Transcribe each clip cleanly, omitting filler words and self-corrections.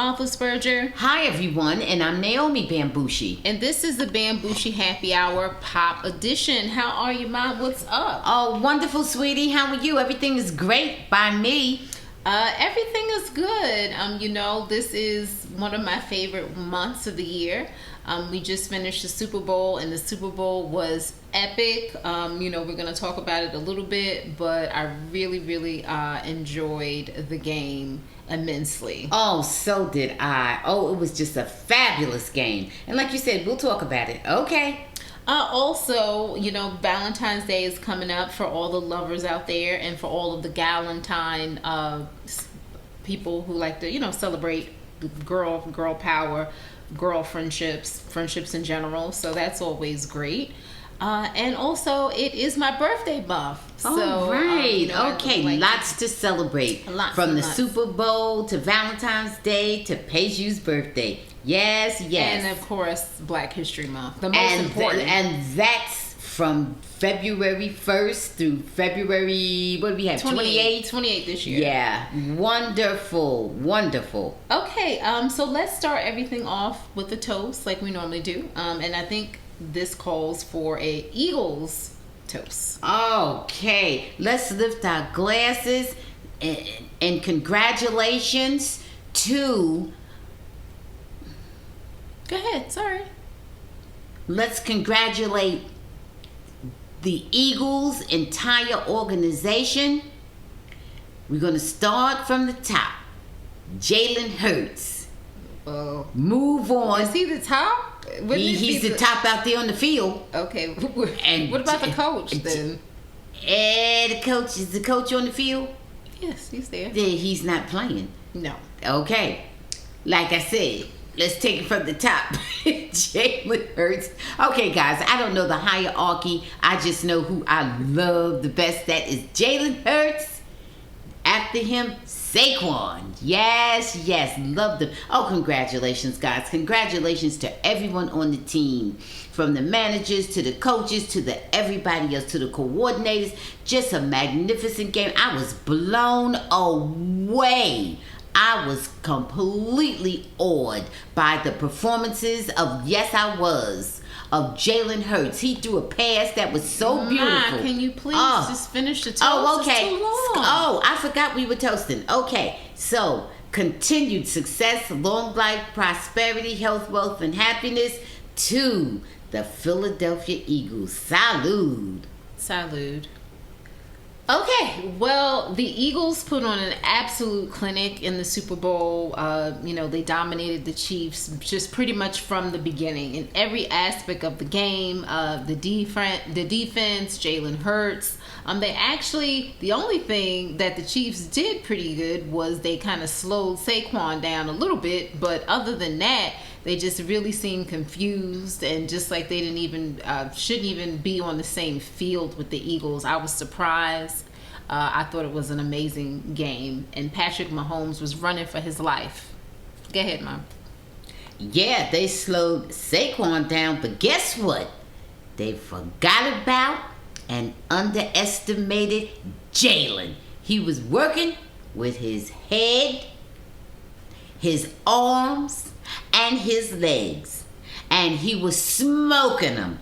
Martha Spurger. Hi everyone, and I'm Naomi Bamgboshe. And this is the Bamgboshe Happy Hour Pop Edition. How are you, Mom? What's up? Oh, wonderful, sweetie. How are you? Everything is great by me. Everything is good. This is one of my favorite months of the year. We just finished the Super Bowl, and the Super Bowl was epic. We're going to talk about it a little bit, but I really enjoyed the game immensely. Oh, so did I. Oh, it was just a fabulous game. And like you said, we'll talk about it. Okay. Also, Valentine's Day is coming up for all the lovers out there and for all of the Valentine people who like to, celebrate girl power, girl friendships in general. So that's always great. And also, it is my birthday month. So, right. Okay, lots to celebrate. From the Super Bowl to Valentine's Day to Paige's birthday. Yes. And, of course, Black History Month. The most important. And that's from February 1st through February, what do we have, 28? 28 this year. Yeah. Wonderful. Okay, so let's start everything off with a toast like we normally do. And I think this calls for a Eagles toast. Okay, let's lift our glasses and congratulations to... Go ahead, sorry. Let's congratulate the Eagles' entire organization. We're going to start from the top. Jalen Hurts. Move on. Is he the top? He's the top out there on the field. Okay. And what about the coach then? The coach, is the coach on the field? Yes, he's there. He's not playing. No. Okay. Like I said, let's take it from the top. Jalen Hurts. Okay, guys, I don't know the hierarchy. I just know who I love the best. That is Jalen Hurts. After him, Saquon. Yes, love them. Oh, congratulations, guys. Congratulations to everyone on the team. From the managers to the coaches to the everybody else to the coordinators. Just a magnificent game. I was blown away. I was completely awed by the performances of Jalen Hurts. He threw a pass that was so beautiful. Can you please just finish the toast? Oh, okay. It's too long. Oh, I forgot we were toasting. Okay, so continued success, long life, prosperity, health, wealth, and happiness to the Philadelphia Eagles. Salud. Okay, well, the Eagles put on an absolute clinic in the Super Bowl. They dominated the Chiefs just pretty much from the beginning in every aspect of the game. The defense, Jalen Hurts. The only thing that the Chiefs did pretty good was they kind of slowed Saquon down a little bit, but other than that, they just really seemed confused and just like they shouldn't even be on the same field with the Eagles. I was surprised. I thought it was an amazing game, and Patrick Mahomes was running for his life. Go ahead, Mom. Yeah, they slowed Saquon down, but guess what? They forgot about and underestimated Jalen. He was working with his head, his arms, and his legs, and he was smoking them.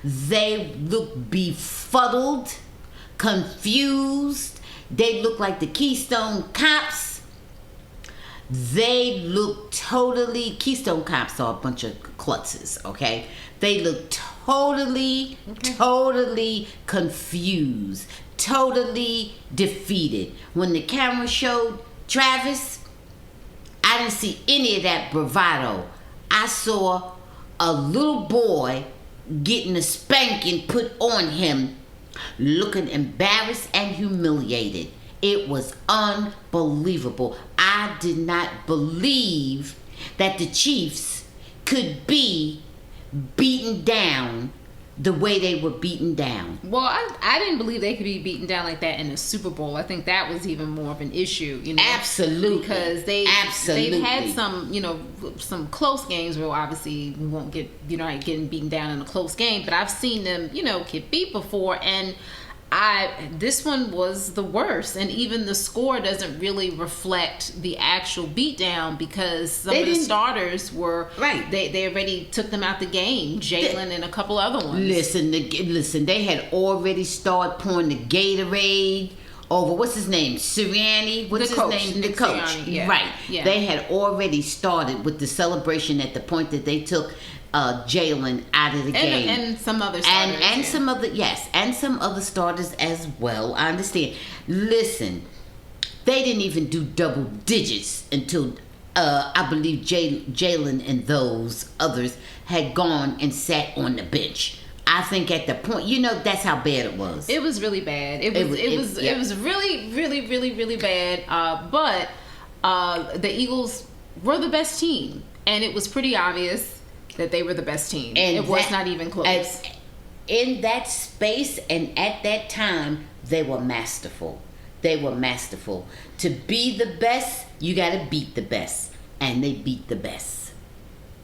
They looked befuddled, confused. They looked like the Keystone Cops. They looked Keystone Cops are a bunch of klutzes, okay? They looked totally confused, totally defeated. When the camera showed Travis, I didn't see any of that bravado. I saw a little boy getting a spanking put on him, looking embarrassed and humiliated. It was unbelievable. I did not believe that the Chiefs could be beaten down the way they were beaten down. Well, I didn't believe they could be beaten down like that in the Super Bowl. I think that was even more of an issue, Absolutely. Because they've had some, some close games where obviously we won't get, getting beaten down in a close game, but I've seen them, get beat before, and This one was the worst, and even the score doesn't really reflect the actual beatdown because some of the starters were right. They already took them out the game. Jalen and a couple other ones. Listen. They had already started pouring the Gatorade over what's his name, Sirianni. What's his name? The coach. Sirianni, yeah. Right. Yeah. They had already started with the celebration at the point that they took Jalen out of the game, and some other starters, and some other and some other starters as well. I understand. Listen, they didn't even do double digits until I believe Jalen and those others had gone and sat on the bench. I think at the point, that's how bad it was. It was really bad. It was really, really, really, really bad. But the Eagles were the best team, and it was pretty obvious that they were the best team. And it was not even close. In that space and at that time, they were masterful. They were masterful. To be the best, you got to beat the best. And they beat the best.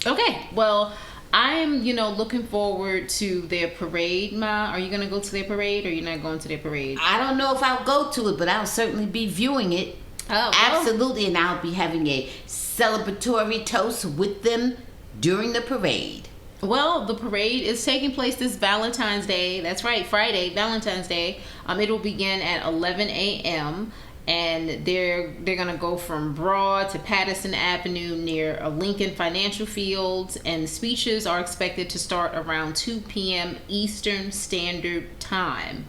Okay, well, I'm, looking forward to their parade, Ma. Are you going to go to their parade, or you're not going to their parade? I don't know if I'll go to it, but I'll certainly be viewing it. Oh, absolutely, and I'll be having a celebratory toast with them during the parade. Well, the parade is taking place this Valentine's Day. That's right, Friday, Valentine's Day. It will begin at 11 a.m. and they're gonna go from Broad to Patterson Avenue near Lincoln Financial Fields, and the speeches are expected to start around 2 p.m. Eastern Standard Time.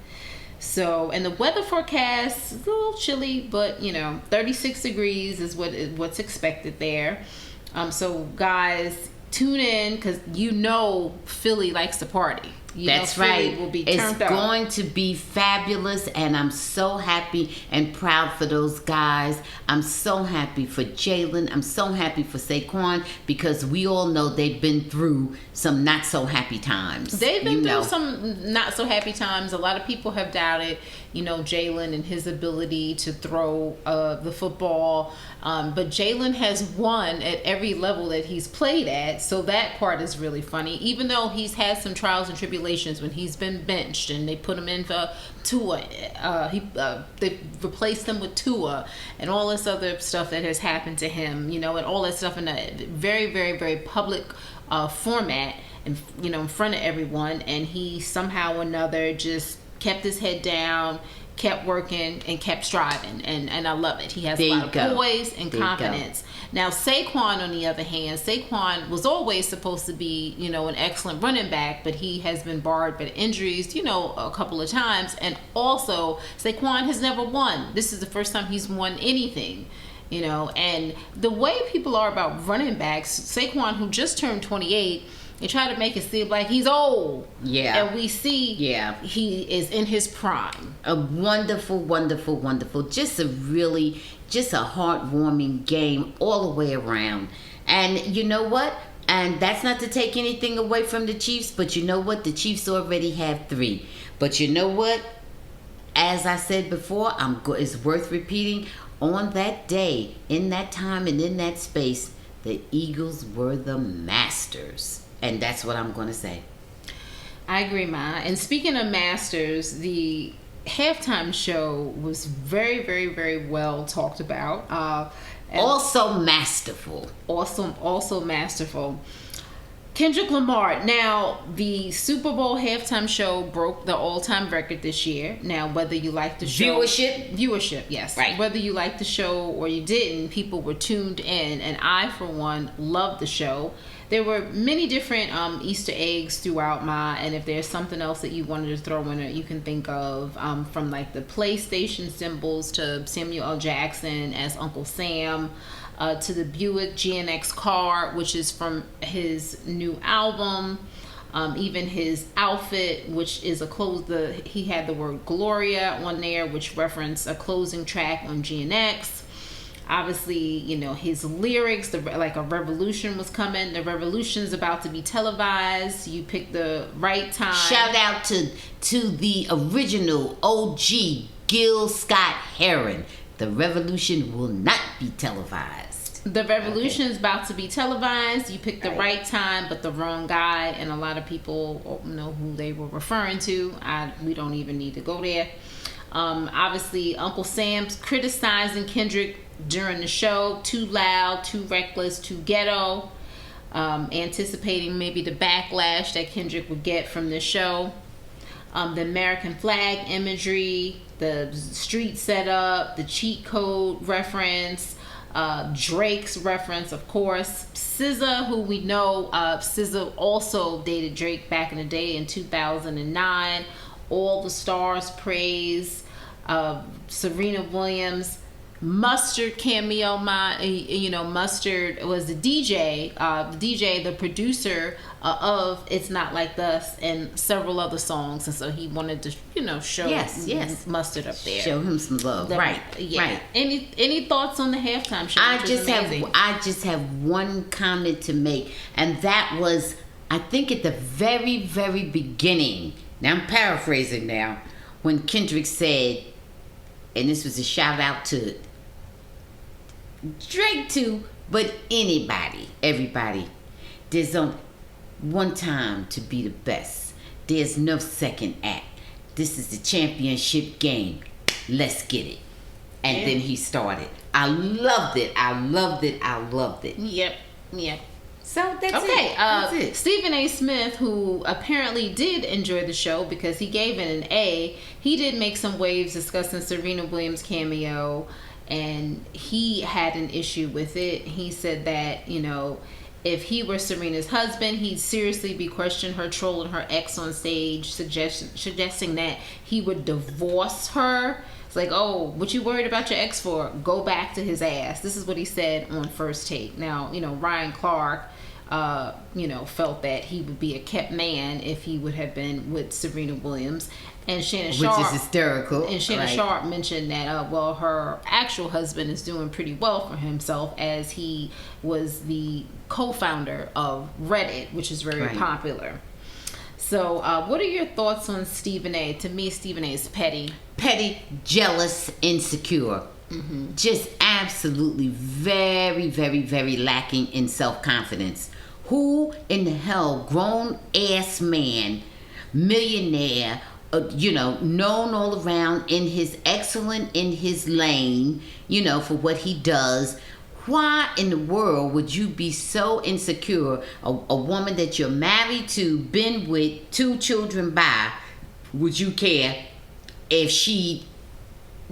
So, and the weather forecast is a little chilly, but 36 degrees is what's expected there. So guys, tune in, because Philly likes to party. That's Philly right. Will be it's turned up. Going to be fabulous, and I'm so happy and proud for those guys. I'm so happy for Jalen. I'm so happy for Saquon, because we all know they've been through some not so happy times. They've been through some not so happy times. A lot of people have doubted, Jalen and his ability to throw the football. But Jalen has won at every level that he's played at, so that part is really funny. Even though he's had some trials and tribulations when he's been benched and they put him in for Tua, they replaced him with Tua and all this other stuff that has happened to him, and all that stuff in a very, very, very public format, and in front of everyone. And he somehow or another just kept his head down, kept working, and kept striving, and I love it. He has a lot of poise and confidence. Now, Saquon, on the other hand, Saquon was always supposed to be, an excellent running back, but he has been barred by injuries, a couple of times. And also, Saquon has never won. This is the first time he's won anything, and the way people are about running backs, Saquon, who just turned 28, they try to make it seem like he's old. Yeah. And we see he is in his prime. A wonderful, wonderful, wonderful. Just a heartwarming game all the way around. And you know what? And that's not to take anything away from the Chiefs, but you know what? The Chiefs already have 3. But you know what? As I said before, it's worth repeating. On that day, in that time, and in that space, the Eagles were the masters. And that's what I'm going to say. I agree, Ma. And speaking of masters, the halftime show was very, very, very well talked about. Also masterful. Also masterful. Kendrick Lamar. Now, the Super Bowl halftime show broke the all-time record this year. Now, whether you like the show... Viewership, yes. Right. Whether you liked the show or you didn't, people were tuned in. And I, for one, loved the show. There were many different Easter eggs throughout, and if there's something else that you wanted to throw in it, you can think of, from like the PlayStation symbols to Samuel L. Jackson as Uncle Sam, to the Buick GNX car, which is from his new album, even his outfit, which is he had the word Gloria on there, which referenced a closing track on GNX. Obviously, his lyrics, like a revolution was coming. The revolution's about to be televised. You picked the right time. Shout out to the original OG Gil Scott Heron. The revolution will not be televised. The revolution is about to be televised. You picked the Right. right time, but the wrong guy, and a lot of people know who they were referring to. We don't even need to go there. Obviously, Uncle Sam's criticizing Kendrick during the show. Too loud, too reckless, too ghetto. Anticipating maybe the backlash that Kendrick would get from this show. The American flag imagery, the street setup, the cheat code reference, Drake's reference, of course. SZA, who we know, SZA also dated Drake back in the day in 2009. All the stars praise. Serena Williams. Mustard cameo. Mustard was the DJ, the producer of "It's Not Like Us" and several other songs, and so he wanted to, show Mustard up there, show him some love, right? Yeah. Right. Any thoughts on the halftime show? I just have one comment to make, and that was, I think at the very, very beginning. Now I'm paraphrasing now, when Kendrick said, and this was a shout out to Drake too, but everybody. There's only one time to be the best. There's no second act. This is the championship game. Let's get it. And then he started. I loved it. Yep. So that's okay. That's it. Stephen A. Smith, who apparently did enjoy the show because he gave it an A, he did make some waves discussing Serena Williams' cameo, and he had an issue with it. He said that, if he were Serena's husband, he'd seriously be questioning her, trolling her ex on stage, suggesting that he would divorce her. It's like, oh, what you worried about your ex for? Go back to his ass. This is what he said on First Take. Now, Ryan Clark, felt that he would be a kept man if he would have been with Serena Williams. And Shannon Sharp, which is hysterical. And Shannon Sharp mentioned that, her actual husband is doing pretty well for himself, as he was the co-founder of Reddit, which is very popular. So, what are your thoughts on Stephen A? To me, Stephen A is petty. Petty, jealous, insecure. Mm-hmm. Just absolutely very, very, very lacking in self-confidence. Who in the hell, grown-ass man, millionaire, known all around in his lane, for what he does. Why in the world would you be so insecure? A woman that you're married to, been with, 2 children by, would you care if she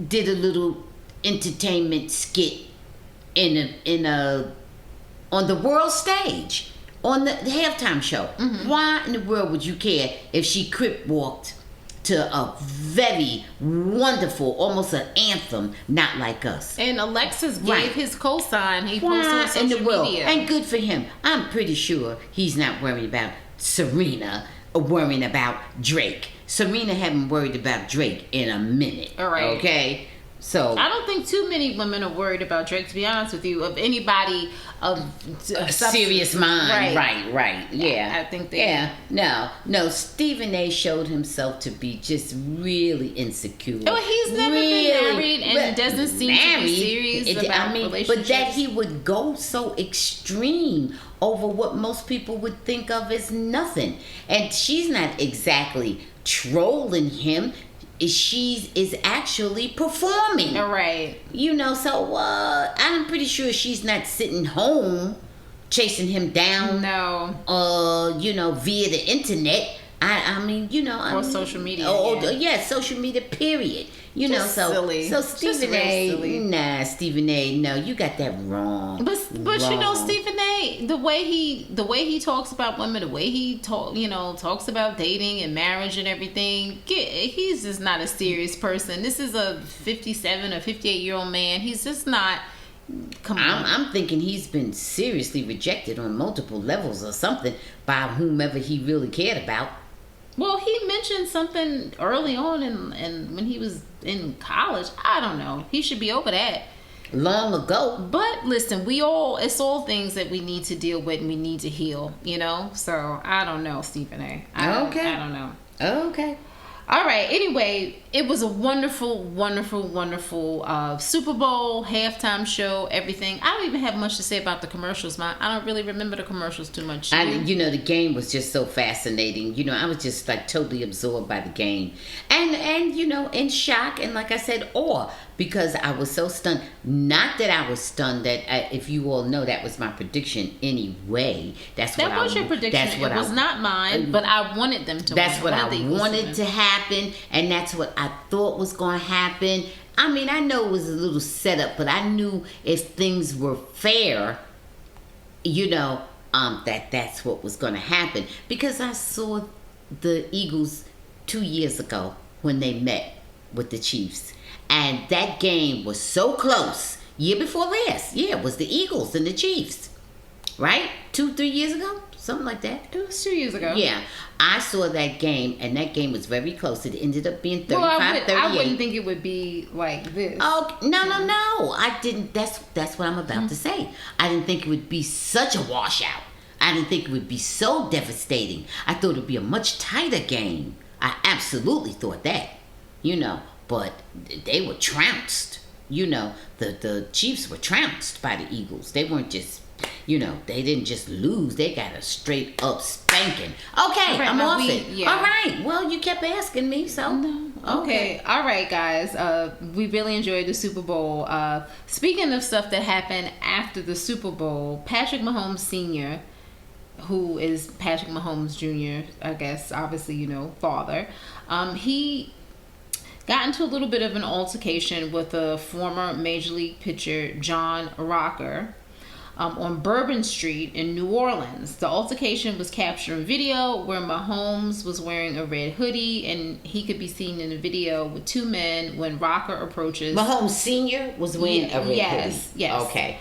did a little entertainment skit on the world stage, on the halftime show? Mm-hmm. Why in the world would you care if she crip walked to a very wonderful, almost an anthem, Not Like Us? And Alexis gave his cosign. He posted on social media. And good for him. I'm pretty sure he's not worried about Serena or worrying about Drake. Serena haven't worried about Drake in a minute. All right. Okay? So I don't think too many women are worried about Drake, to be honest with you, of anybody of serious mind. Right. Yeah. I think No. Stephen A showed himself to be just really insecure. Well, he's never been married and doesn't seem to be serious about relationships. But that he would go so extreme over what most people would think of as nothing. And she's not exactly trolling him. She is actually performing. All right. So I'm pretty sure she's not sitting home chasing him down. No. Via the internet. Or social media. Social media, period. Silly. So Stephen A, Stephen A, no, you got that wrong. But Stephen A, the way he talks about women, the way he talks about dating and marriage and everything, he's just not a serious person. This is a 57 or 58-year-old man. He's just not. Come on. I'm thinking he's been seriously rejected on multiple levels or something by whomever he really cared about. Well, he mentioned something early on and when he was in college. I don't know. He should be over that. Long ago. But listen, it's all things that we need to deal with and we need to heal, So I don't know, Stephen A. I don't know. Okay. All right. Anyway, it was a wonderful, wonderful, wonderful Super Bowl halftime show. Everything. I don't even have much to say about the commercials, man. I don't really remember the commercials too much. The game was just so fascinating. I was just like totally absorbed by the game, and in shock, and like I said, awe, because I was so stunned. Not that I was stunned that if you all know that was my prediction anyway. That was your prediction. It was not mine, but I wanted them to. That's what I wanted to happen, and that's what I thought was going to happen. I mean, I know it was a little setup, but I knew if things were fair, that's what was going to happen, because I saw the Eagles 2 years ago when they met with the Chiefs, and that game was so close. Year before last, it was the Eagles and the Chiefs, right? 2-3 years ago, something like that. It was 2 years ago. Yeah, I saw that game, and that game was very close. It ended up being 35-38. I wouldn't think it would be like this. Oh, no. I didn't. That's what I'm about to say. I didn't think it would be such a washout. I didn't think it would be so devastating. I thought it would be a much tighter game. I absolutely thought that, but they were trounced. The Chiefs were trounced by the Eagles. They weren't just, they didn't just lose. They got a straight up spanking. Okay, right, I'm off it. Yeah. All right. Well, you kept asking me, so. No. Okay. All right, guys. We really enjoyed the Super Bowl. Speaking of stuff that happened after the Super Bowl, Patrick Mahomes Sr., who is Patrick Mahomes Jr., I guess, obviously, father, he got into a little bit of an altercation with a former Major League pitcher, John Rocker, on Bourbon Street in New Orleans. The altercation was captured on video where Mahomes was wearing a red hoodie, and he could be seen in the video with two men when Rocker approaches. Mahomes Sr. was wearing a red hoodie? Yes. Okay.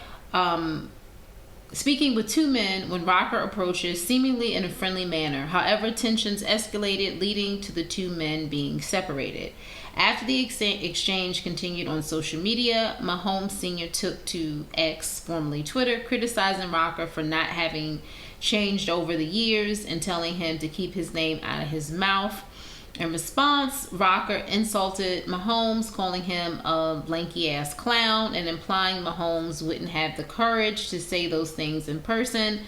Speaking with two men when Rocker approaches, seemingly in a friendly manner. However, tensions escalated, leading to the two men being separated. After the exchange continued on social media, Mahomes Sr. took to X, formerly Twitter, criticizing Rocker for not having changed over the years and telling him to keep his name out of his mouth. In response, Rocker insulted Mahomes, calling him a lanky-ass clown and implying Mahomes wouldn't have the courage to say those things in person.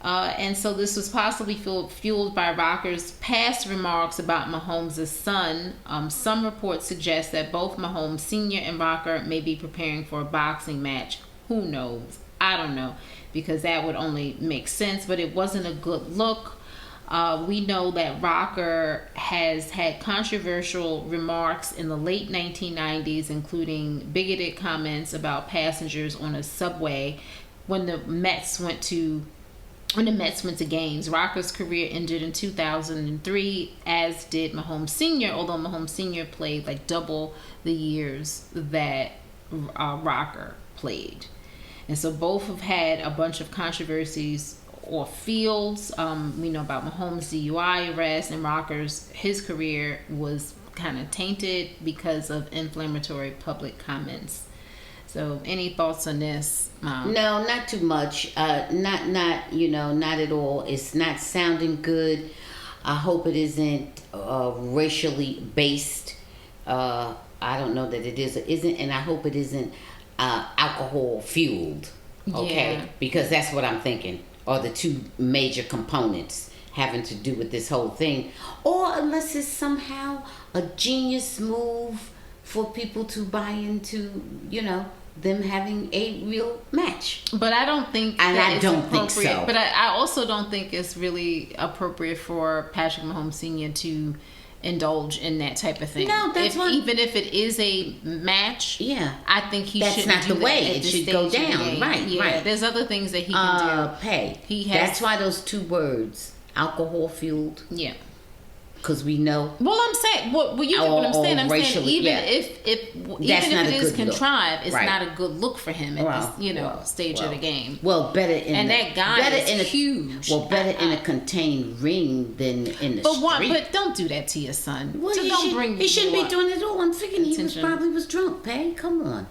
And so this was possibly fueled by Rocker's past remarks about Mahomes' son. Some reports suggest that both Mahomes Sr. and Rocker may be preparing for a boxing match. Who knows? I don't know, because that would only make sense, but it wasn't a good look. We know that Rocker has had controversial remarks in the late 1990s, including bigoted comments about passengers on a subway when the Mets went to games. Rocker's career ended in 2003, as did Mahomes Sr., although Mahomes Sr. played like double the years that Rocker played. And so both have had a bunch of controversies or fields. We know about Mahomes' DUI arrest, and his career was kind of tainted because of inflammatory public comments. So, any thoughts on this? No, not too much. Not at all. It's not sounding good. I hope it isn't racially based. I don't know that it is or isn't, and I hope it isn't alcohol fueled. Okay, yeah. Because that's what I'm thinking. Are the two major components having to do with this whole thing, or unless it's somehow a genius move for people to buy into, them having a real match. But I don't think think so. But I also don't think it's really appropriate for Patrick Mahomes Sr. to indulge in that type of thing. No, even if it is a match, I think he shouldn't do that. That's not the way it should go down. Right. There's other things that he can do. That's why those two words, alcohol fueled. Yeah. Because we know. Well, I'm saying, you get what I'm saying. I'm saying even if it is contrived, it's not a good look for him at this stage of the game. Well, that guy is huge. Well, better in a contained ring than in the street. But don't do that to your son. Well, he shouldn't be doing it all. I'm thinking he probably was drunk. Pay, come on.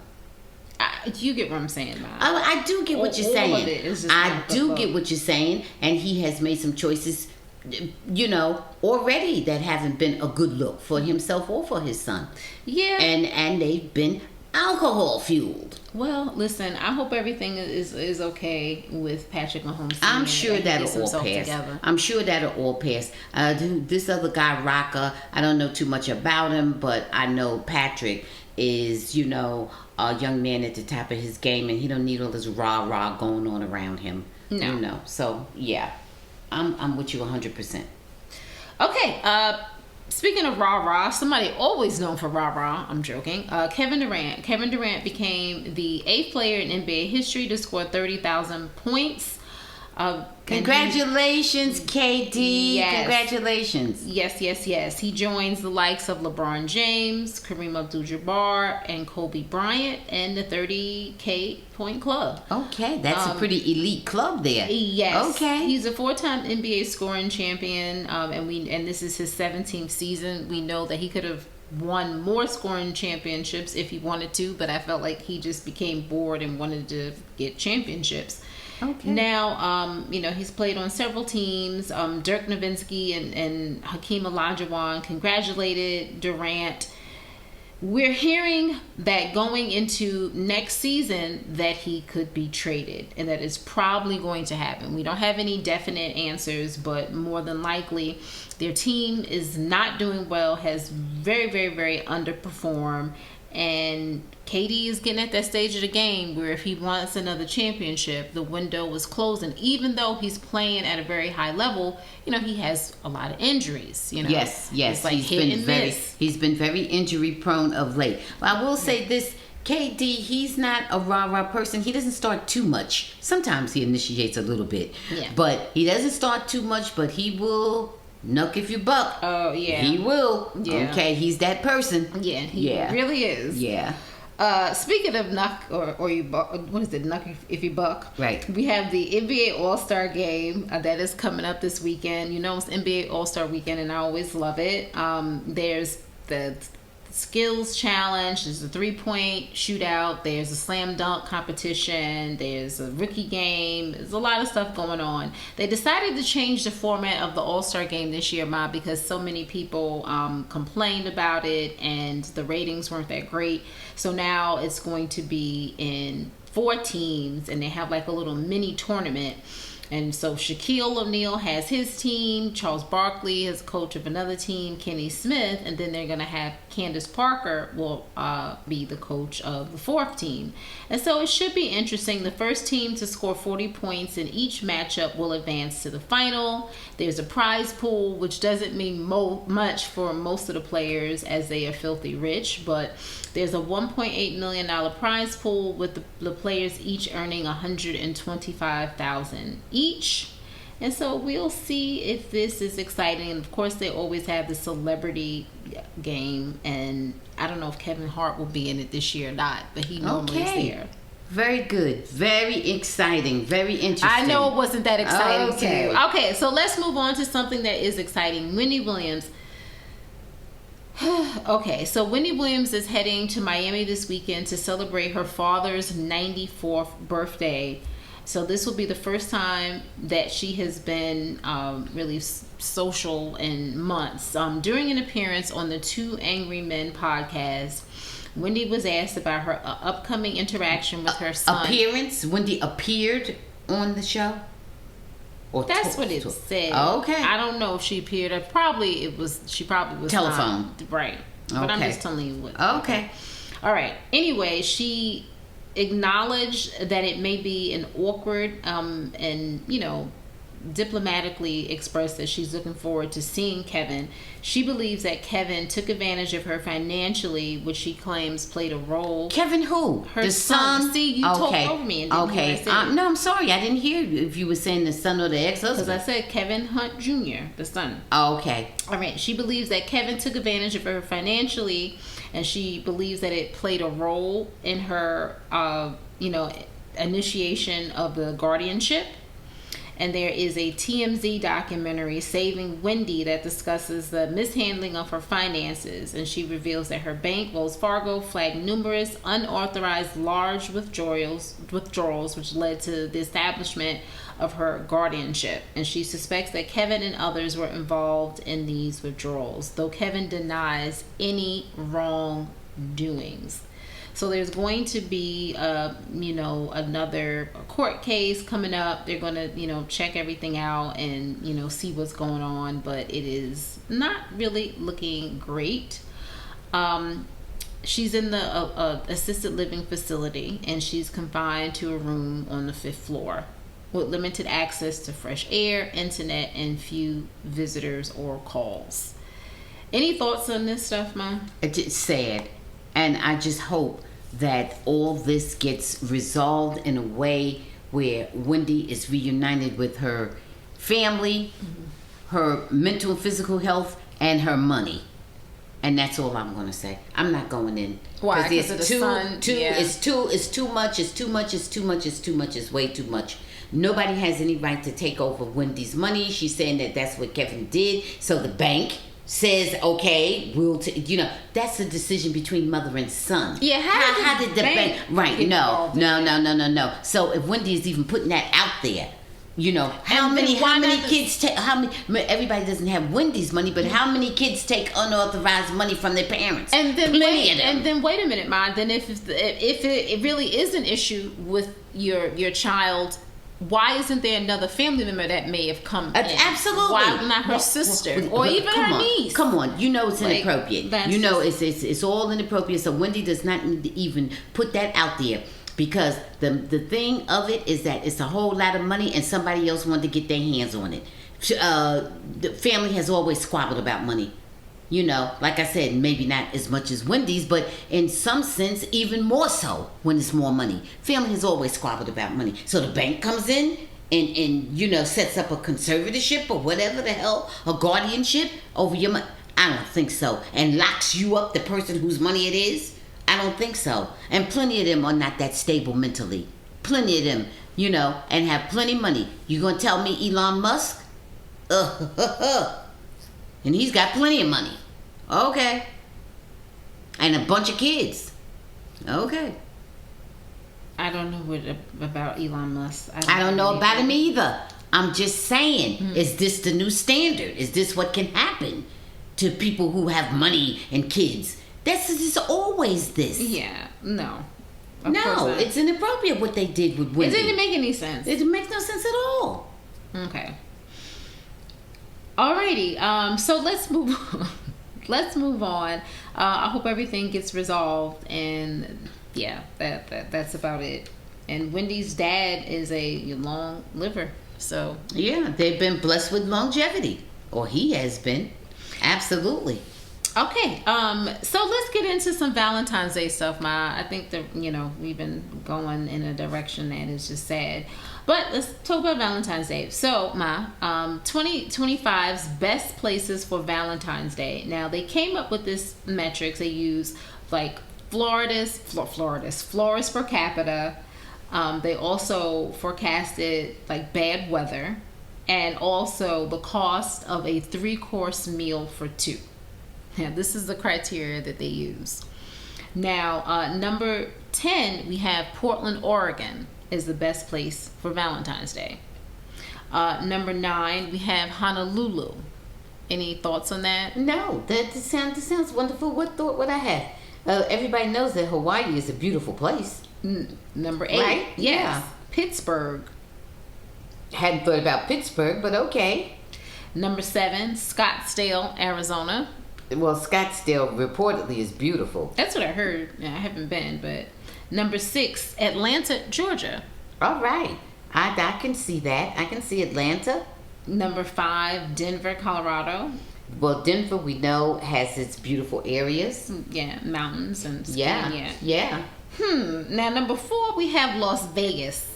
You get what I'm saying, Mom. I do get what you're saying. I do get what you're saying, and he has made some choices already that haven't been a good look for himself or for his son. Yeah. And they've been alcohol fueled. Well, listen, I hope everything is okay with Patrick Mahomes. I'm sure that'll all pass. Together. I'm sure that'll all pass. This other guy, Rocca, I don't know too much about him, but I know Patrick is, a young man at the top of his game, and he don't need all this rah-rah going on around him. No. So, yeah. I'm with you 100%. Okay, speaking of rah-rah, somebody always known for rah-rah, I'm joking, Kevin Durant. Kevin Durant became the 8th player in NBA history to score 30,000 points. Congratulations, KD. Yes. Congratulations. Yes. He joins the likes of LeBron James, Kareem Abdul-Jabbar, and Kobe Bryant in the 30K point club. Okay, that's a pretty elite club there. Yes. Okay. He's a 4-time NBA scoring champion, and this is his 17th season. We know that he could have won more scoring championships if he wanted to, but I felt like he just became bored and wanted to get championships. Okay. Now, he's played on several teams. Dirk Nowitzki and Hakeem Olajuwon congratulated Durant. We're hearing that going into next season that he could be traded, and that is probably going to happen. We don't have any definite answers, but more than likely, their team is not doing well, has very, very, very underperformed. And KD is getting at that stage of the game where if he wants another championship, the window was closing. Even though he's playing at a very high level, he has a lot of injuries. Yes. It's like He's been very injury prone of late. But I will say this. KD, he's not a rah-rah person. He doesn't start too much. Sometimes he initiates a little bit. Yeah. But he doesn't start too much, but he will Nuck if you buck. Oh, yeah. He will. Yeah. Okay, he's that person. Yeah, he really is. Yeah. Speaking of Nuck or you buck, what is it, Nuck if you buck? Right. We have the NBA All-Star Game that is coming up this weekend. It's NBA All-Star Weekend, and I always love it. There's the skills challenge, there's a 3-point shootout, there's a slam dunk competition, there's a rookie game, there's a lot of stuff going on. They decided to change the format of the All-Star Game this year, Ma, because so many people complained about it and the ratings weren't that great. So now it's going to be in 4 teams, and they have like a little mini tournament. And so Shaquille O'Neal has his team, Charles Barkley is coach of another team, Kenny Smith, and then they're going to have Candace Parker will be the coach of the 4th team. And so it should be interesting. The first team to score 40 points in each matchup will advance to the final. There's a prize pool, which doesn't mean much for most of the players as they are filthy rich, but there's a $1.8 million prize pool with the players each earning $125,000 each. And so we'll see if this is exciting. And of course, they always have the celebrity game, and I don't know if Kevin Hart will be in it this year or not, but he normally is there. Very good. Very exciting. Very interesting. I know it wasn't that exciting to you. Okay, so let's move on to something that is exciting. Wendy Williams. Okay, so Wendy Williams is heading to Miami this weekend to celebrate her father's 94th birthday. So this will be the first time that she has been really social in months. During an appearance on the Two Angry Men podcast, Wendy was asked about her upcoming interaction with her son. Appearance? Wendy appeared on the show? That's what it said. Oh, okay. I don't know if she appeared. She probably was telephone. Not, right. But I'm just telling you what. Okay. All right. Anyway, she acknowledged that it may be an awkward and diplomatically expressed that she's looking forward to seeing Kevin. She believes that Kevin took advantage of her financially, which she claims played a role. Kevin who? Her son. See, you talked over me and didn't hear what I said. No, I'm sorry. I didn't hear if you were saying the son or the ex-husband. Because I said Kevin Hunt Jr., the son. Okay. All right. She believes that Kevin took advantage of her financially, and she believes that it played a role in her, initiation of the guardianship. And there is a TMZ documentary, Saving Wendy, that discusses the mishandling of her finances. And she reveals that her bank, Wells Fargo, flagged numerous unauthorized large withdrawals, which led to the establishment of her guardianship, and she suspects that Kevin and others were involved in these withdrawals, though Kevin denies any wrongdoings. So there's going to be, another court case coming up. They're going to, check everything out and, see what's going on. But it is not really looking great. She's in the assisted living facility, and she's confined to a room on the 5th floor with limited access to fresh air, internet, and few visitors or calls. Any thoughts on this stuff, Mom? It's sad. And I just hope that all this gets resolved in a way where Wendy is reunited with her family, her mental and physical health, and her money. And that's all I'm going to say. I'm not going in. Why? Because of the son? It's too much. It's way too much. Nobody has any right to take over Wendy's money. She's saying that that's what Kevin did. So the bank says, okay, that's a decision between mother and son. Yeah, how did the bank right? No. So if Wendy is even putting that out there, how many kids take? Everybody doesn't have Wendy's money, but how many kids take unauthorized money from their parents? And then plenty of them. And then wait a minute, Ma. Then if it really is an issue with your child, why isn't there another family member that may have come in? Absolutely. Why not her sister or even her niece? Come on, it's inappropriate. It's all inappropriate. So Wendy does not need to even put that out there, because the thing of it is that it's a whole lot of money and somebody else wanted to get their hands on it. The family has always squabbled about money. Like I said, maybe not as much as Wendy's, but in some sense, even more so when it's more money. Family has always squabbled about money. So the bank comes in and sets up a conservatorship or whatever the hell, a guardianship over your money. I don't think so. And locks you up, the person whose money it is. I don't think so. And plenty of them are not that stable mentally. Plenty of them, and have plenty of money. You gonna tell me Elon Musk? And he's got plenty of money. Okay. And a bunch of kids. Okay. I don't know about Elon Musk. I don't know about him either. I'm just saying, is this the new standard? Is this what can happen to people who have money and kids? This is always this. Yeah. No. No, it's inappropriate what they did with Wendy. It didn't make any sense. It didn't make no sense at all. Okay. Alrighty, so let's move on. I hope everything gets resolved, and yeah, that's about it. And Wendy's dad is a long liver, so yeah, they've been blessed with longevity, or he has been. Absolutely. Okay, so let's get into some Valentine's Day stuff, Ma. I think that we've been going in a direction that is just sad. But let's talk about Valentine's Day. So, Ma, 2025's best places for Valentine's Day. Now, they came up with this metrics. They use like florists per capita. They also forecasted like bad weather, and also the cost of a 3-course meal for 2. Now, this is the criteria that they use. Now, number 10, we have Portland, Oregon is the best place for Valentine's Day. Number 9, we have Honolulu. Any thoughts on that? No, that sounds wonderful. What thought would I have? Everybody knows that Hawaii is a beautiful place. Number 8, right? Yes, Yeah. Pittsburgh. Hadn't thought about Pittsburgh, but okay. Number 7, Scottsdale, Arizona. Well, Scottsdale reportedly is beautiful. That's what I heard. I haven't been, but number 6, Atlanta, Georgia. All right. I can see that. I can see Atlanta. Number 5, Denver, Colorado. Well, Denver, we know, has its beautiful areas. Yeah, mountains and skiing. Yeah. Now, number 4, we have Las Vegas.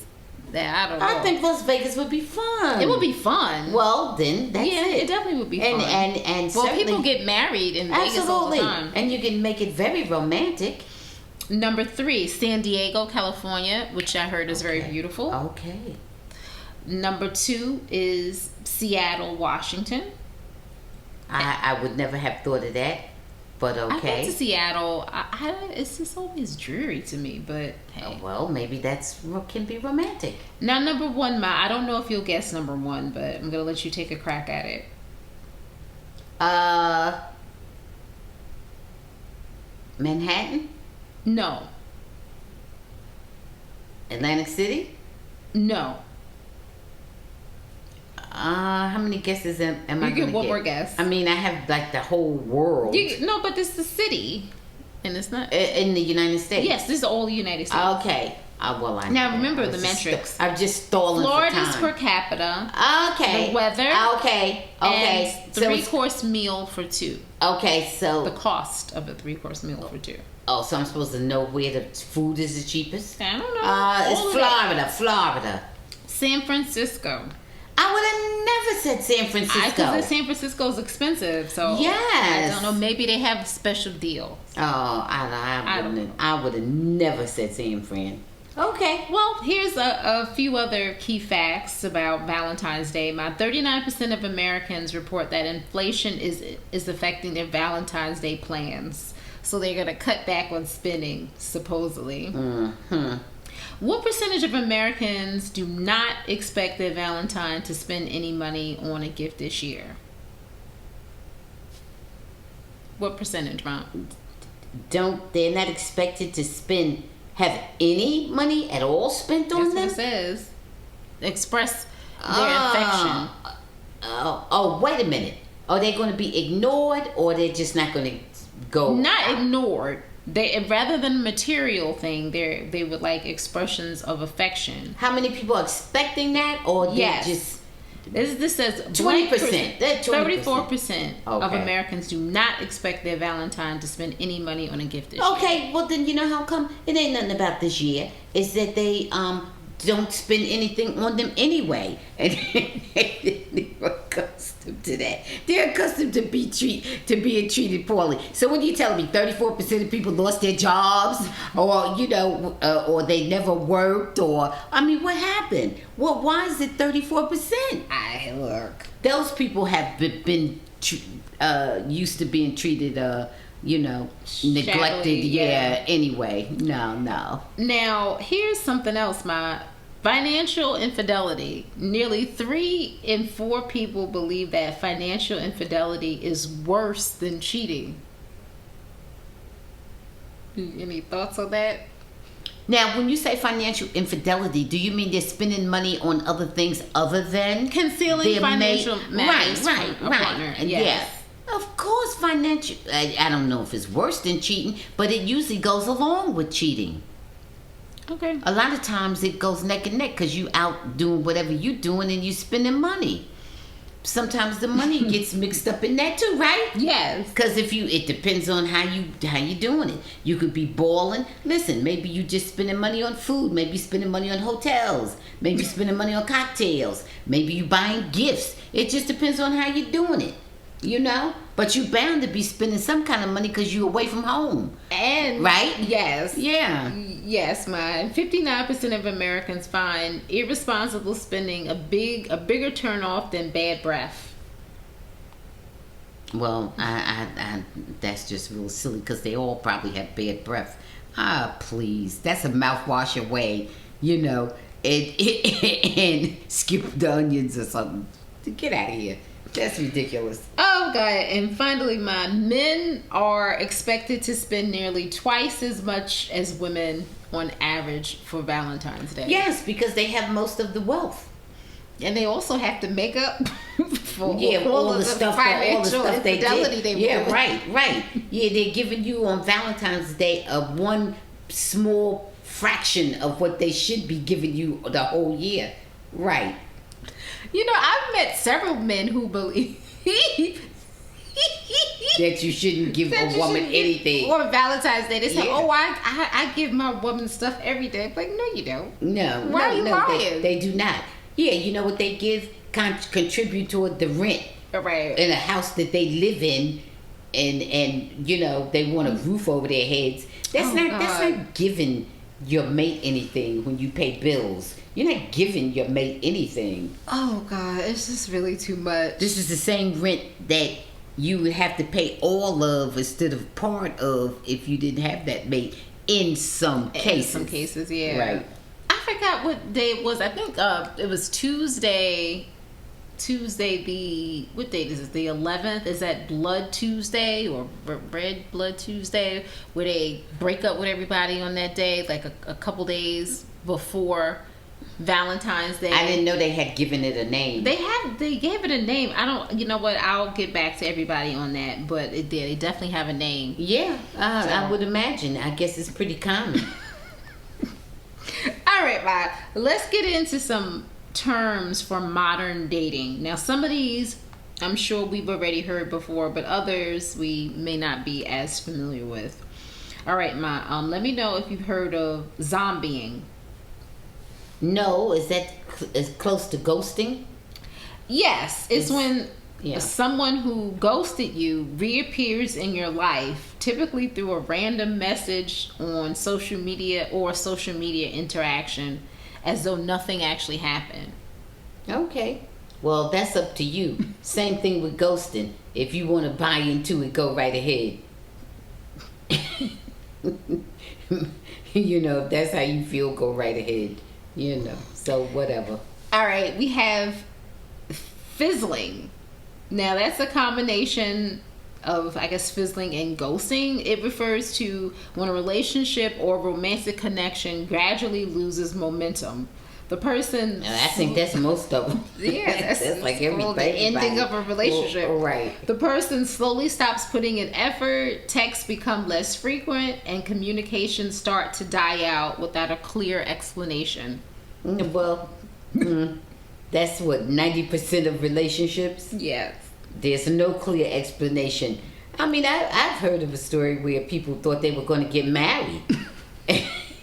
I don't know. I think Las Vegas would be fun. It would be fun. Well, then that's it definitely would be fun. And well, people get married in Vegas all the time. And you can make it very romantic. Number 3, San Diego, California, which I heard is very beautiful. Okay. Number 2 is Seattle, Washington. I would never have thought of that. But I've been okay. to Seattle. It's just always dreary to me, but hey. Well, maybe that's what can be romantic. Now, number one, I don't know if you'll guess number one, but I'm gonna let you take a crack at it. Manhattan? No. Atlantic City? No. How many guesses am I going to get? You get one more guess. I mean, I have like the whole world. No, but this is the city. And it's not... In the United States? Yes, this is all the United States. Okay. Well, I now, remember the metrics. I'm just stalling Florida's for per time. capita. Okay. The weather. Okay. And three-course meal for two. Okay, so... The cost of a three-course meal for two. Oh, so I'm supposed to know where the food is the cheapest? I don't know. It's Florida. San Francisco. I would have never said San Francisco. Because San Francisco is expensive, so yes. I don't know. Maybe they have a special deal. Oh, I would have never said San Fran. Okay. Well, here's a few other key facts about Valentine's Day. 39% of Americans report that inflation is affecting their Valentine's Day plans. So they're going to cut back on spending, supposedly. Mm-hmm. What percentage of Americans do not expect their Valentine to spend any money on a gift this year? What percentage, Mom? They're not expected to have any money at all spent on them? That's what it says. Express their affection. Oh, wait a minute. Are they going to be ignored, or they're just not going to go? Not ignored. They, rather than a material thing, they would like expressions of affection. How many people are expecting that, or yes. just this says 20%. 34% of Americans do not expect their Valentine to spend any money on a gift this year. Okay, well then you know how come it ain't nothing about this year. Is that they don't spend anything on them anyway, and they're accustomed to that. They're accustomed to being treated poorly. So when you tell me 34% of people lost their jobs, or or they never worked, or what happened? Well, why is it 34%? Look, those people have been used to being treated neglected. Yeah. Anyway, no. Now, here's something else, financial infidelity. Nearly 3 in 4 people believe that financial infidelity is worse than cheating. Any thoughts on that? Now, when you say financial infidelity, do you mean they're spending money on other things other than concealing financial matters? Right. Partner. And yes. Yeah. Of course, financial. I don't know if it's worse than cheating, but it usually goes along with cheating. Okay. A lot of times it goes neck and neck because you out doing whatever you doing and you spending money. Sometimes the money gets mixed up in that too, right? Yes. Because it depends on how you doing it. You could be balling. Listen, maybe you just spending money on food. Maybe spending money on hotels. Maybe spending money on cocktails. Maybe you buying gifts. It just depends on how you doing it. But you bound to be spending some kind of money because you're away from home. And right? Yes. Yeah. Yes, 59% of Americans find irresponsible spending a bigger turnoff than bad breath. Well, I that's just real silly because they all probably have bad breath. Please, that's a mouthwash away, and skip the onions or something. Get out of here. That's ridiculous. Oh, God. And finally, men are expected to spend nearly twice as much as women on average for Valentine's Day. Yes, because they have most of the wealth. And they also have to make up for all the stuff they did. They right. Yeah, they're giving you on Valentine's Day one small fraction of what they should be giving you the whole year. Right. I've met several men who believe that you shouldn't give a woman anything. Or Valentine's Day. They say, I give my woman stuff every day. I'm like, no, you don't. No. Why are you lying? They do not. Yeah, you know what they give? Contribute toward the rent. Right. In a house that they live in, and they want a roof over their heads. That's not giving your mate anything when you pay bills. You're not giving your mate anything. Oh, God. It's just really too much. This is the same rent that you would have to pay all of instead of part of if you didn't have that mate in some cases. In some cases, yeah. Right. I forgot what day it was. I think it was Tuesday. What date is it? The 11th? Is that Blood Tuesday or Red Blood Tuesday, where they break up with everybody on that day, like a couple days before Valentine's Day? I didn't know they had given it a name. They gave it a name. I don't. You know what? I'll get back to everybody on that. But it did. They definitely have a name. Yeah, I would imagine. I guess it's pretty common. All right, Bob. Let's get into some terms for modern dating. Now, some of these I'm sure we've already heard before, but others we may not be as familiar with. All right, Ma. Let me know if you've heard of zombieing. No, is that as close to ghosting? Yes, it's when someone who ghosted you reappears in your life, typically through a random message on social media or social media interaction, as though nothing actually happened. Okay. Well, that's up to you. Same thing with ghosting. If you want to buy into it, go right ahead. You know, if that's how you feel, go right ahead. You know, so whatever. All right, we have fizzling. Now, that's a combination of, I guess, fizzling and ghosting. It refers to when a relationship or romantic connection gradually loses momentum. The person... Now, I think that's most of them. Yeah, that's like everything. The ending of a relationship. Well, right. The person slowly stops putting in effort, texts become less frequent, and communications start to die out without a clear explanation. Well, that's what, 90% of relationships? Yes. There's no clear explanation. I mean, I've heard of a story where people thought they were going to get married.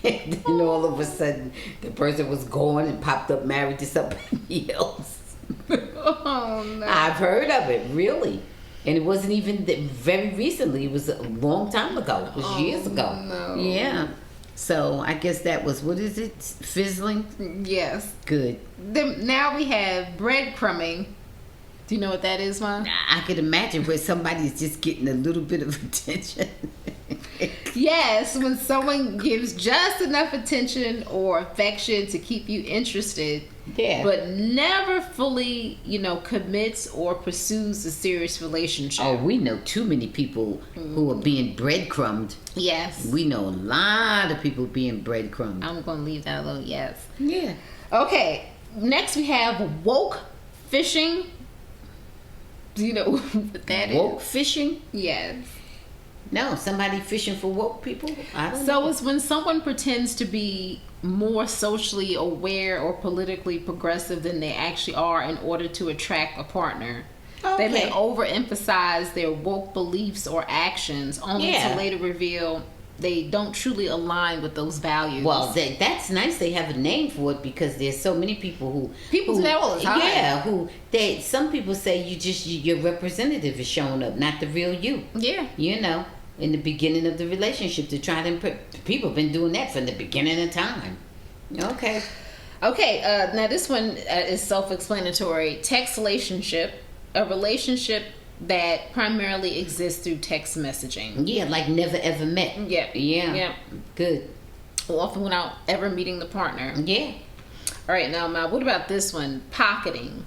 And then all of a sudden, the person was gone and popped up married to somebody else. Oh, no. I've heard of it, really. And it wasn't even very recently. It was a long time ago. It was years ago. No. Yeah. So I guess that was, what is it? Fizzling? Yes. Good. Now we have breadcrumbing. Do you know what that is, Mom? I could imagine where somebody's just getting a little bit of attention. Yes, when someone gives just enough attention or affection to keep you interested, but never fully, commits or pursues a serious relationship. Oh, we know too many people who are being breadcrumbed. Yes. We know a lot of people being breadcrumbed. I'm going to leave that alone, yes. Yeah. Okay, next we have woke fishing. Do you know what that is? Woke fishing? Yes. No, somebody fishing for woke people? I don't know. So it's when someone pretends to be more socially aware or politically progressive than they actually are in order to attract a partner. Okay. They may overemphasize their woke beliefs or actions only to later reveal they don't truly align with those values. Well, that's nice. They have a name for it because there's so many people who do that all the time. Yeah, some people say your representative is showing up, not the real you. Yeah, in the beginning of the relationship to try to people have been doing that from the beginning of time. Okay. Now this one is self-explanatory. Text relationship, a relationship that primarily exists through text messaging. Yeah, like never ever met. Yeah. Good. Often without ever meeting the partner. Yeah. All right, now, Ma, what about this one? Pocketing.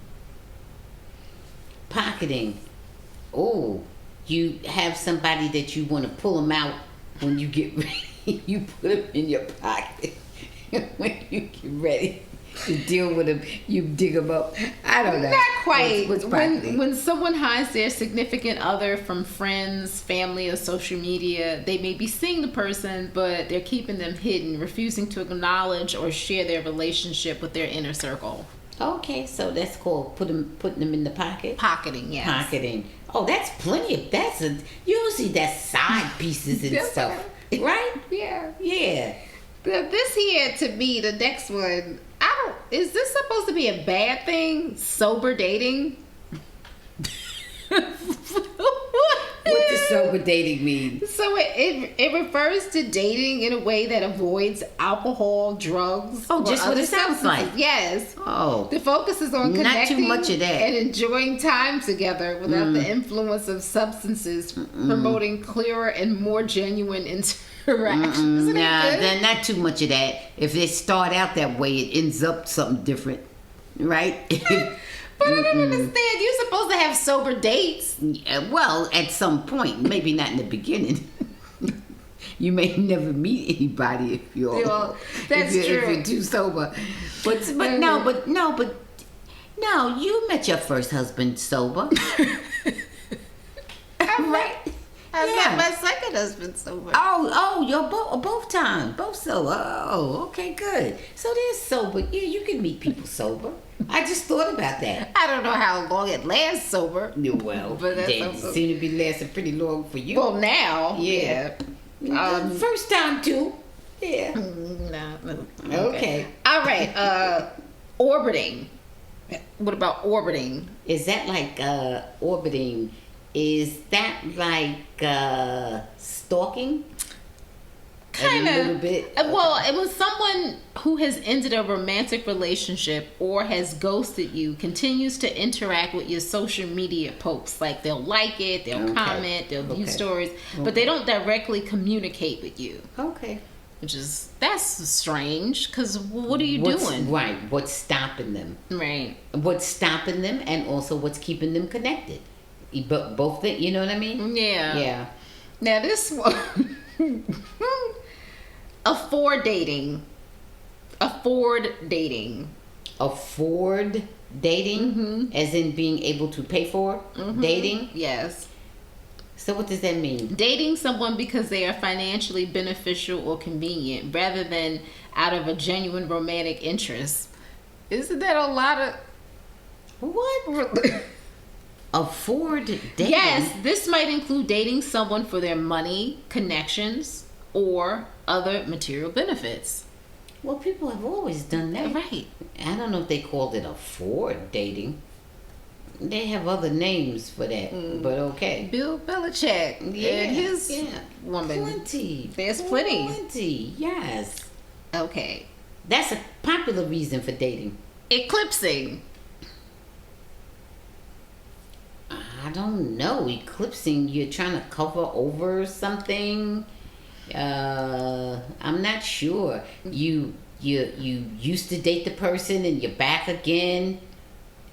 Oh, you have somebody that you want to pull them out when you get ready. You put them in your pocket when you get ready to deal with them. You dig them up. I don't know. Not quite. What's pocketing? When someone hides their significant other from friends, family, or social media, they may be seeing the person, but they're keeping them hidden, refusing to acknowledge or share their relationship with their inner circle. Okay, so that's called putting them in the pocket. Pocketing, yes. Pocketing. Oh, that's plenty. Usually that's side pieces and stuff, right? Yeah. Yeah. This here, to me, the next one, is this supposed to be a bad thing? Sober dating? What the sober dating mean? So it refers to dating in a way that avoids alcohol, drugs. Oh, just what it sounds substances. like. Yes. Oh. The focus is on Not connecting too much of that. and enjoying time together without the influence of substances, promoting clearer and more genuine interactions. Isn't that good? Then not too much of that. If they start out that way, it ends up something different, right? But I don't understand. You're supposed to have sober dates. Yeah, well, at some point, maybe not in the beginning. You may never meet anybody if you're that's if true. you're too sober. But you met your first husband sober. Right? I Yeah. met my second husband sober. Oh, you're both times, both sober. Oh, okay, good. So they're sober. Yeah, you can meet people sober. I just thought about that. I don't know how long it lasts sober. Well, But that's they also- seem to be lasting pretty long for you. Well, now, Yeah. yeah. First time too. Yeah. No. Okay. All right. Orbiting. What about orbiting? Is that like orbiting? Is that like stalking? Kind A of. little bit. Well, it was someone who has ended a romantic relationship or has ghosted you continues to interact with your social media posts. Like they'll like it, they'll Okay. comment, they'll view Okay. stories, but they don't directly communicate with you. Okay. That's strange. Because what are you doing? Right. What's stopping them? Right. What's stopping them, and also what's keeping them connected? Both things. You know what I mean? Yeah. Yeah. Now this one. Afford dating. Afford dating. Afford dating, as in being able to pay for dating. Yes. So what does that mean? Dating someone because they are financially beneficial or convenient rather than out of a genuine romantic interest. Isn't that a lot of... What? Afford dating? Yes, this might include dating someone for their money, connections, or other material benefits. Well, people have always done that. Right. I don't know if they called it afford dating. They have other names for that, but okay. Bill Belichick and his woman. Plenty. There's plenty. Plenty, yes. Okay. That's a popular reason for dating. Eclipsing. I don't know. Eclipsing, you're trying to cover over something. I'm not sure. You used to date the person and you're back again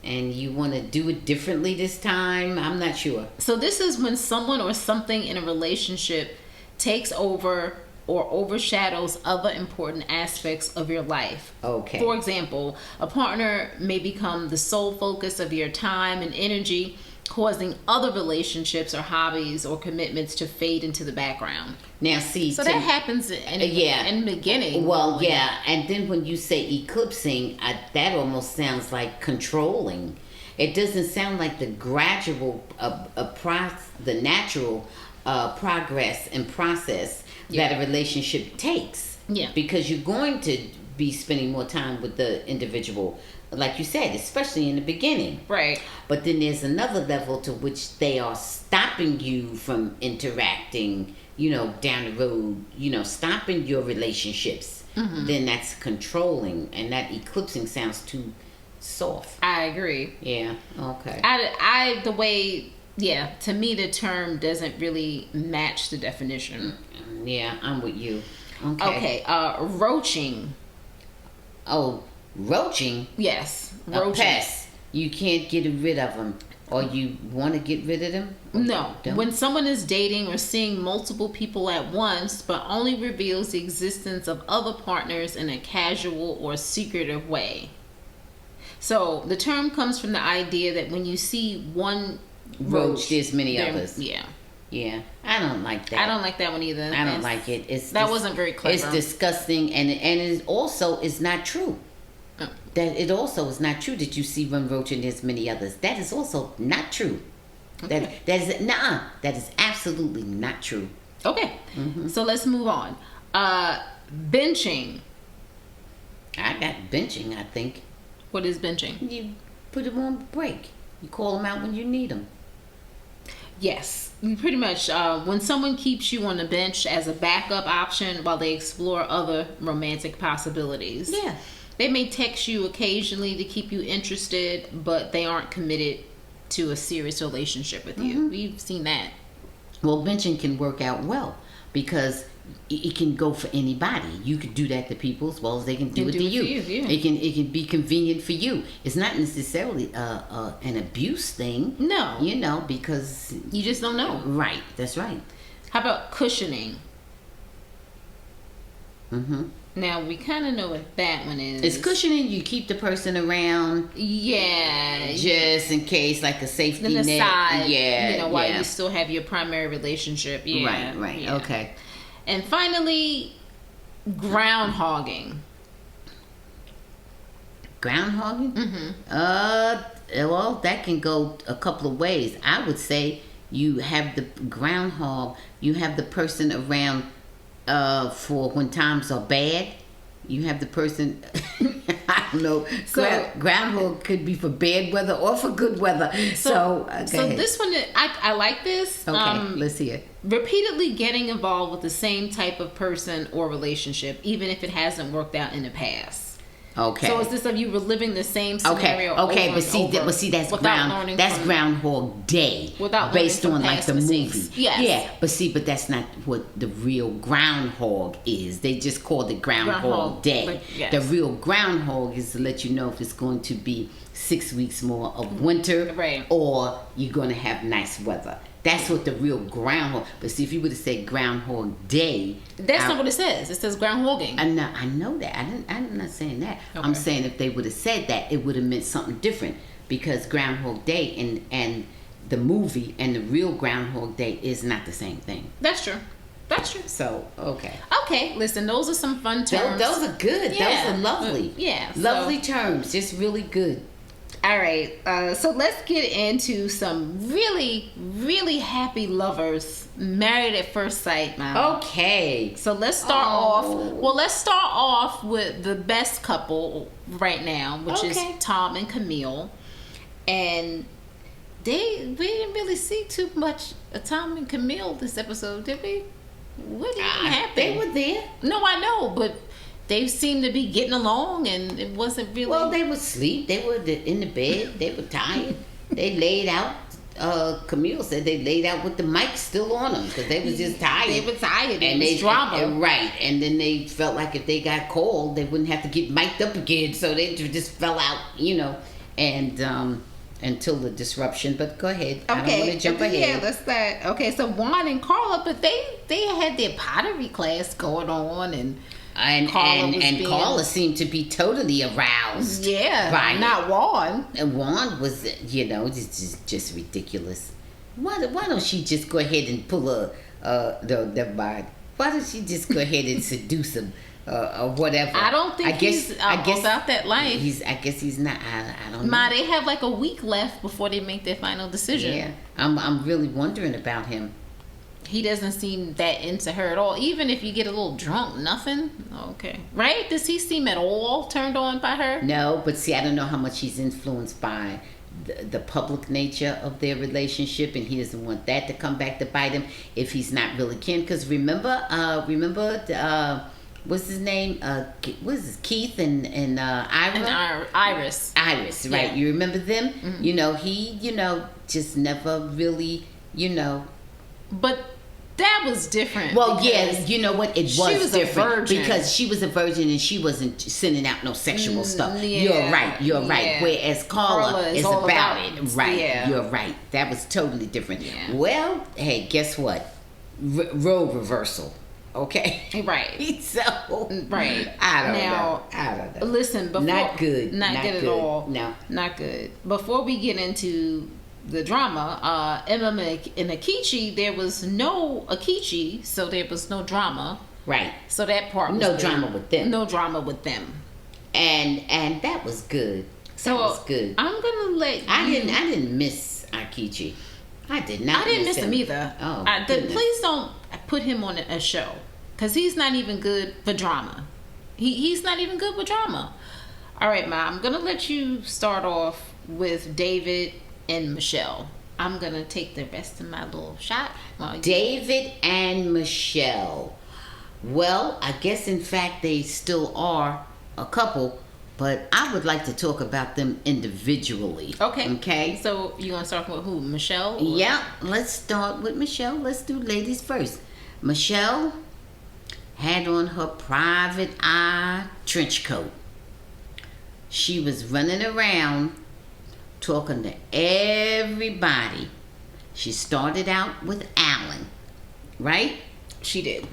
and you want to do it differently this time. I'm not sure. So this is when someone or something in a relationship takes over or overshadows other important aspects of your life. Okay. For example, a partner may become the sole focus of your time and energy, causing other relationships or hobbies or commitments to fade into the background. Now, see, So that happens in the beginning. Well, yeah, and then when you say eclipsing, that almost sounds like controlling. It doesn't sound like the gradual, the natural progress and process that a relationship takes. Yeah. Because you're going to be spending more time with the individual, like you said, especially in the beginning. Right. But then there's another level to which they are stopping you from interacting, down the road, stopping your relationships. Mm-hmm. Then that's controlling, and that eclipsing sounds too soft. I agree. Yeah, okay. To me the term doesn't really match the definition. Yeah, I'm with you. Okay, roaching. Oh, roaching? Yes, A roaching. pest. You can't get rid of them, or you want to get rid of them? No, Don't? when someone is dating or seeing multiple people at once, but only reveals the existence of other partners in a casual or secretive way. So the term comes from the idea that when you see one roach, there's many others. Yeah. Yeah, I don't like that. I don't like that one either. I don't like it. That wasn't very clever. It's disgusting, and it also is not true. Oh. That it also is not true that you see one roach and there's many others. That is also not true. Okay. That is absolutely not true. Okay, So let's move on. Benching. I got benching, I think. What is benching? You put them on break. You call them out when you need them. Yes, pretty much. When someone keeps you on the bench as a backup option while they explore other romantic possibilities. Yeah. They may text you occasionally to keep you interested, but they aren't committed to a serious relationship with you. We've seen that. Well, benching can work out well because it can go for anybody. You could do that to people as well as they can do it to you. Yeah. It can be convenient for you. It's not necessarily an abuse thing. No. You know, because You just don't know. right. That's right. How about cushioning? Mm-hmm. Now, we kind of know what that one is. It's cushioning. You keep the person around Yeah. just in case, like a safety In the net. side. Yeah. You know, while yeah. you still have your primary relationship. Yeah. Right. Yeah. Okay. And finally, groundhogging. Groundhogging? Well, that can go a couple of ways. I would say you have the groundhog, you have the person around for when times are bad. You have the person, I don't know. So- Groundhog could be for bad weather or for good weather. So go ahead. this one, I like this. Okay, let's hear it. Repeatedly getting involved with the same type of person or relationship, even if it hasn't worked out in the past. Okay. So is this of you reliving the same scenario? Okay, over but see, and over that's without learning that's from- Groundhog Day, Without based learning on from like past the mistakes. movie. Yes. Yeah, but that's not what the real Groundhog is. They just called it Groundhog Groundhog, Day. but yes. The real Groundhog is to let you know if it's going to be 6 weeks more of winter, Right. or you're going to have nice weather. That's what the real Groundhog. But see, if you would have said Groundhog Day, That's not what it says. It says groundhogging. I know that. I'm not saying that. I'm Okay. saying if they would have said that, it would have meant something different. Because Groundhog Day and the movie and the real Groundhog Day is not the same thing. That's true. That's true. So, okay. Okay, listen, those are some fun terms. Those are good. Yeah. Those are lovely. Yeah, so- Lovely terms. Just really good. All right, so let's get into some really, really happy lovers married at first sight, Mom. Okay. So let's start off. Well, let's start off with the best couple right now, which is Okay. Tom and Camille. And we didn't really see too much of Tom and Camille this episode, did we? What even happened? They were there. No, I know, but they seemed to be getting along, and it wasn't really. Well, they would sleep. They were in the bed. They were tired. They laid out. Camille said they laid out with the mic still on them because they was just tired. They were tired. And It was drama. Right. And then they felt like if they got cold, they wouldn't have to get mic'd up again. So they just fell out, and until the disruption. But go ahead. I don't want to jump ahead. Yeah, let's start. Okay, so Juan and Carla, but they had their pottery class going on, and Carla seemed to be totally aroused. yeah, by not Juan. And Juan was, just ridiculous. Why don't she just go ahead and pull never mind. Why don't she just go ahead and seduce him or whatever? I don't think he's about that life. I guess he's not. I don't know. Ma, they have like a week left before they make their final decision. Yeah, I'm really wondering about him. He doesn't seem that into her at all. Even if you get a little drunk, nothing. Okay, right? Does he seem at all turned on by her? No, but see, I don't know how much he's influenced by the public nature of their relationship, and he doesn't want that to come back to bite him if he's not really kin. Because remember, what's his name? What's his Keith and Ira? And Iris. Iris, right? Yeah. You remember them? Mm-hmm. He, just never really, But that was different. Well, yeah, because you know what? It she was was a different virgin. because she was a virgin and she wasn't sending out no sexual stuff. yeah, You're right. yeah. Whereas Carla is all about it. Right. Yeah. You're right. That was totally different. Yeah. Well, hey, guess what? Role reversal. Okay. Right. So Right. I don't Now, know. I don't know. Listen, before, Not good. Not good at good. all. No. Not good. Before we get into the drama, Emma and Akichi, there was no Akichi, so there was no drama. Right. So that part was No good. drama with them. No drama with them. And that was good. So that was good. I'm gonna let you. I didn't miss Akichi. I did not. I didn't miss him either. Oh, goodness. Please don't put him on a show, because he's not even good for drama. He's not even good with drama. All right, Ma, I'm gonna let you start off with David and Michelle. I'm gonna take the rest of my little shot. David and Michelle. Well, I guess in fact they still are a couple, but I would like to talk about them individually. Okay. So you gonna start with who? Michelle? Or? Yeah, let's start with Michelle. Let's do ladies first. Michelle had on her private eye trench coat. She was running around talking to everybody. She started out with Alan, right? She did.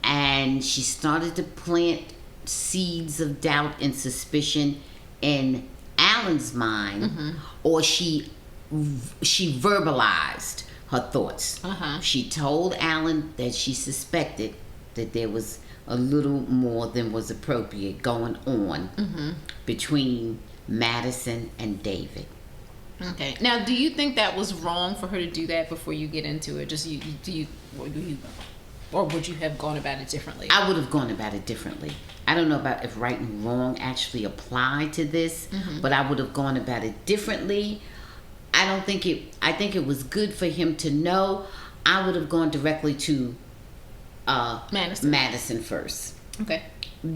And she started to plant seeds of doubt and suspicion in Alan's mind, or she verbalized her thoughts. She told Alan that she suspected that there was a little more than was appropriate going on between Madison and David. Okay. Now, do you think that was wrong for her to do that before you get into it? Or would you have gone about it differently? I would have gone about it differently. I don't know about if right and wrong actually apply to this, but I would have gone about it differently. I think it was good for him to know. I would have gone directly to Madison first. Okay.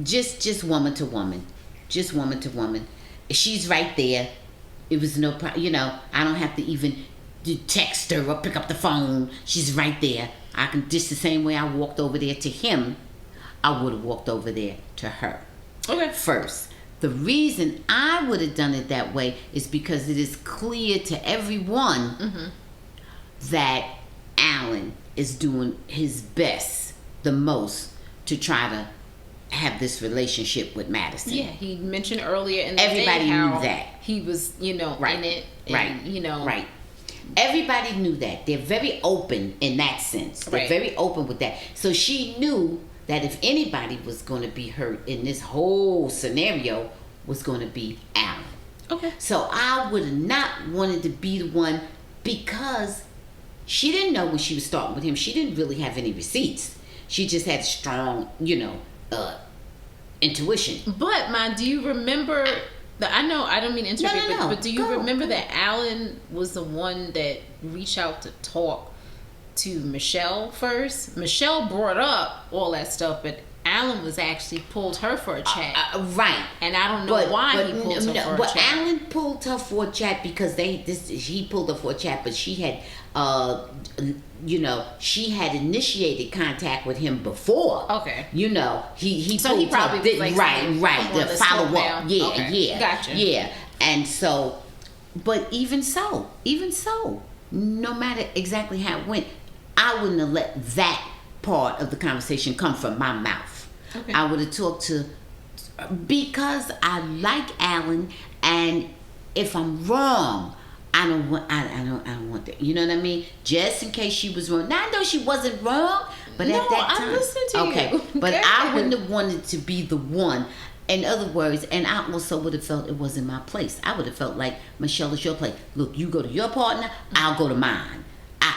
Just woman to woman. Just woman to woman. She's right there. It was no problem. I don't have to even text her or pick up the phone. She's right there. I can, just the same way I walked over there to him, I would have walked over there to her. Okay. First. The reason I would have done it that way is because it is clear to everyone that Alan is doing his best, the most, to try to have this relationship with Madison. Yeah, he mentioned earlier in the everybody day how knew that he was, right. in it. And, right. Everybody knew that. They're very open in that sense. They're very open with that. So she knew that if anybody was going to be hurt in this whole scenario, was going to be Alan. Okay. So I would have not wanted to be the one, because she didn't know when she was starting with him. She didn't really have any receipts. She just had strong, intuition. But, do you remember... I know I don't mean to interrupt, but do you remember that Alan was the one that reached out to talk to Michelle first? Michelle brought up all that stuff, but Alan was actually pulled her for a chat. Right. And I don't know why he pulled her for a chat. But Alan pulled her for a chat because he pulled her for a chat, but she had she had initiated contact with him before. Okay. He so he probably was like right. The follow up. Yeah, okay. yeah. Gotcha. Yeah. And so, but even so, no matter exactly how it went, I wouldn't have let that part of the conversation come from my mouth. Okay. I would have talked to, because I like Alan, and if I'm wrong, I don't want that. You know what I mean? Just in case she was wrong. Now I know she wasn't wrong, but at that time, I'm listening to you. Okay, but I wouldn't have wanted to be the one. In other words, and I also would have felt it wasn't my place. I would have felt like, Michelle, it's your place. Look, you go to your partner, I'll go to mine.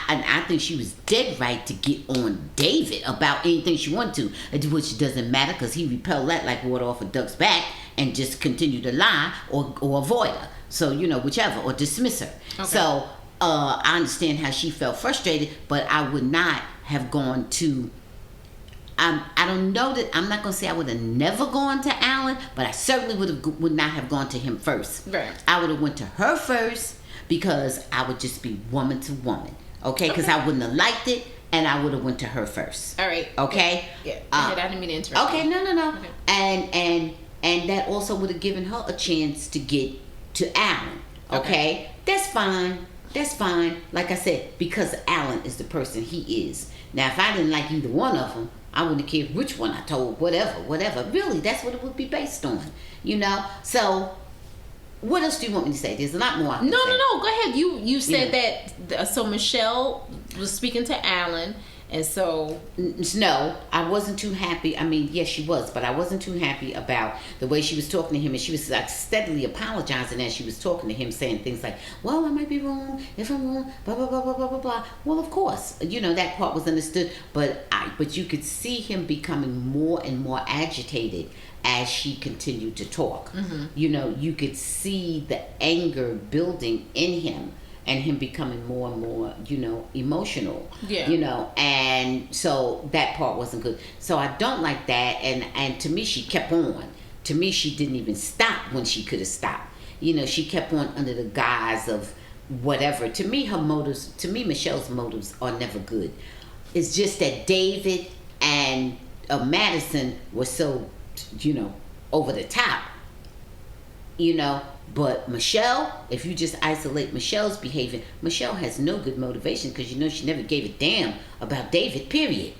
And I think she was dead right to get on David about anything she wanted to, which doesn't matter because he repelled that like water off a duck's back and just continued to lie or avoid her. So, whichever, or dismiss her. Okay. So, I understand how she felt frustrated, but I would not have gone to, I don't know that, I'm not going to say I would have never gone to Alan, but I certainly would not have gone to him first. Right. I would have went to her first because I would just be woman to woman. Okay? Because I wouldn't have liked it, and I would have went to her first. All right. Okay? Yeah. I didn't mean to interrupt. Okay, no. Okay. And that also would have given her a chance to get to Alan. Okay? That's fine. Like I said, because Alan is the person he is. Now, if I didn't like either one of them, I wouldn't care which one I told, whatever. Really, that's what it would be based on. So, what else do you want me to say? There's a lot more I can say. No. Go ahead. You said that. So Michelle was speaking to Alan, and so no, I wasn't too happy. I mean, yes, she was, but I wasn't too happy about the way she was talking to him, and she was like steadily apologizing as she was talking to him, saying things like, "Well, I might be wrong. If I'm wrong, blah blah blah blah blah blah blah." Well, of course, that part was understood, but you could see him becoming more and more agitated as she continued to talk. You could see the anger building in him and him becoming more and more, emotional. Yeah. And so that part wasn't good. So I don't like that. And to me, she kept on. To me, she didn't even stop when she could have stopped. She kept on under the guise of whatever. To me, Michelle's motives are never good. It's just that David and Madison were so, over the top. But Michelle, if you just isolate Michelle's behavior, Michelle has no good motivation because she never gave a damn about David, period.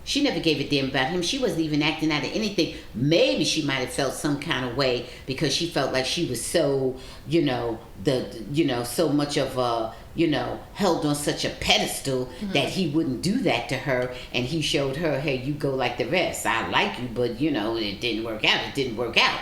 She never gave a damn about him. She wasn't even acting out of anything. Maybe she might have felt some kind of way because she felt like she was so, so much of a, held on such a pedestal that he wouldn't do that to her. And he showed her, hey, you go like the rest. I like you, but, it didn't work out. It didn't work out.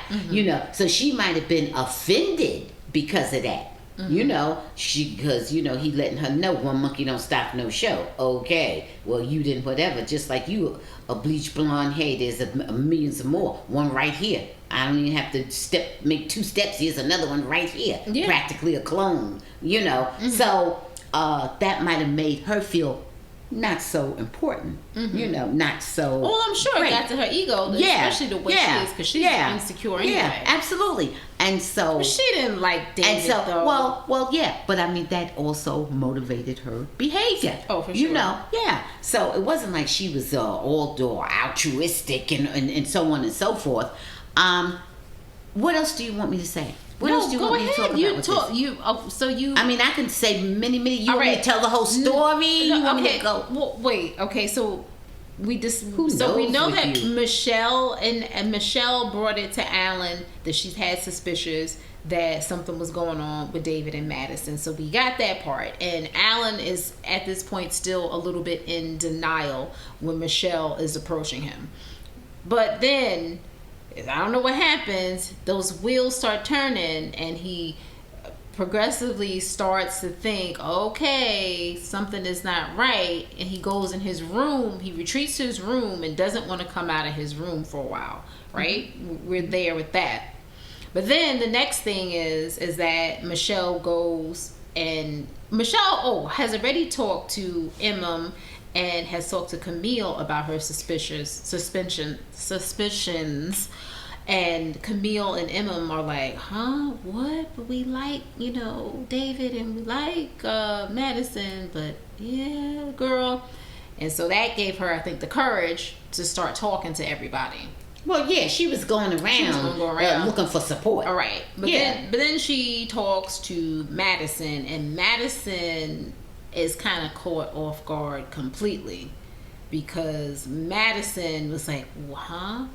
So she might have been offended because of that. Because he letting her know one monkey don't stop no show. Okay, well, you didn't whatever. Just like you, a bleach blonde hair, there's a millions of more. One right here. I don't even have to make 2 steps. Here's another one right here. Yeah. Practically a clone. So that might have made her feel not so important, not so. Well, I'm sure great. It got to her ego, especially the way she is, because she's insecure anyway. Yeah, absolutely. And so but she didn't like David, though. Well, yeah, but I mean that also motivated her behavior. Oh, for sure. Yeah. So it wasn't like she was all altruistic and so on and so forth. What else do you want me to say? What else do you want me to talk about with this? I mean, I can say many. You want me to tell the whole story? You want me to go? Well, wait. Okay, so we know that you? Michelle and Michelle brought it to Alan that she's had suspicions that something was going on with David and Madison. So we got that part. And Alan is at this point still a little bit in denial when Michelle is approaching him. But then I don't know what happens. Those wheels start turning, and he progressively starts to think, okay, something is not right. And he goes in his room. He retreats to his room and doesn't want to come out of his room for a while. Right? We're there with that. But then the next thing is that Michelle goes and Michelle has already talked to Emma and has talked to Camille about her suspicions. And Camille and Emma are like, huh? What? But we like, David, and we like Madison, but yeah, girl. And so that gave her, I think, the courage to start talking to everybody. Well, yeah, she was going around looking for support. All right. But then she talks to Madison, and Madison is kind of caught off guard completely because Madison was like, huh?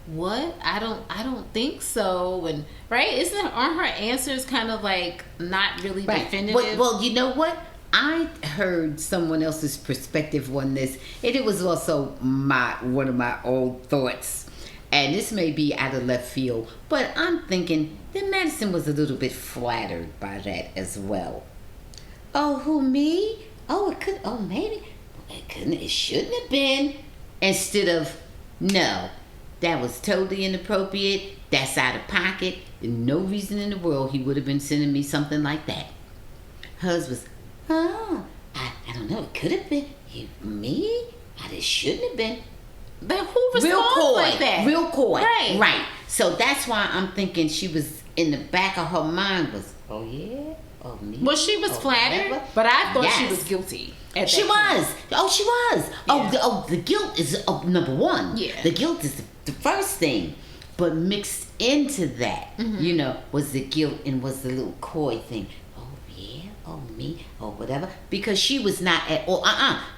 What? I don't think so. And right? Aren't her answers kind of like not really definitive? Well, you know what? I heard someone else's perspective on this, and it was also one of my old thoughts. And this may be out of left field, but I'm thinking that Madison was a little bit flattered by that as well. Oh, who, me? Oh, it could. Oh, maybe it couldn't. It shouldn't have been. Instead of no. That was totally inappropriate. That's out of pocket. No reason in the world he would have been sending me something like that. Hers was, I don't know. It could have been me. It shouldn't have been. But who responds like that? Real coy. Right. So that's why I'm thinking she was in the back of her mind was, oh yeah, oh me. Well, she was flattered, whatever. But I thought she was guilty. She was. Oh, she was. Yeah. The guilt is number one. Yeah. The guilt is the first thing. But mixed into that, was the guilt and was the little coy thing. Oh, yeah. Oh, me. Oh, whatever. Because she was not at all,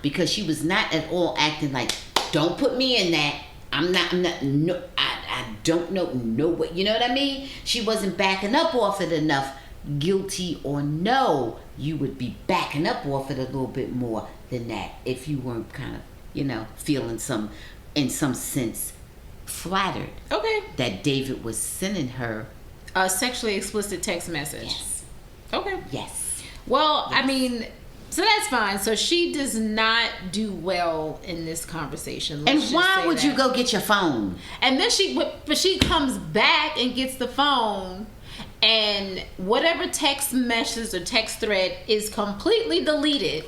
because she was not at all acting like, don't put me in that. I'm not, no, I don't know, no way. You know what I mean? She wasn't backing up off it enough. Guilty or no, you would be backing up off it a little bit more than that if you weren't kind of, feeling in some sense, flattered. Okay. That David was sending her a sexually explicit text message. Yes. Okay. Yes. Well, yes. I mean, so that's fine. So she does not do well in this conversation. And why would you go get your phone? And then she comes back and gets the phone. And whatever text message or text thread is completely deleted.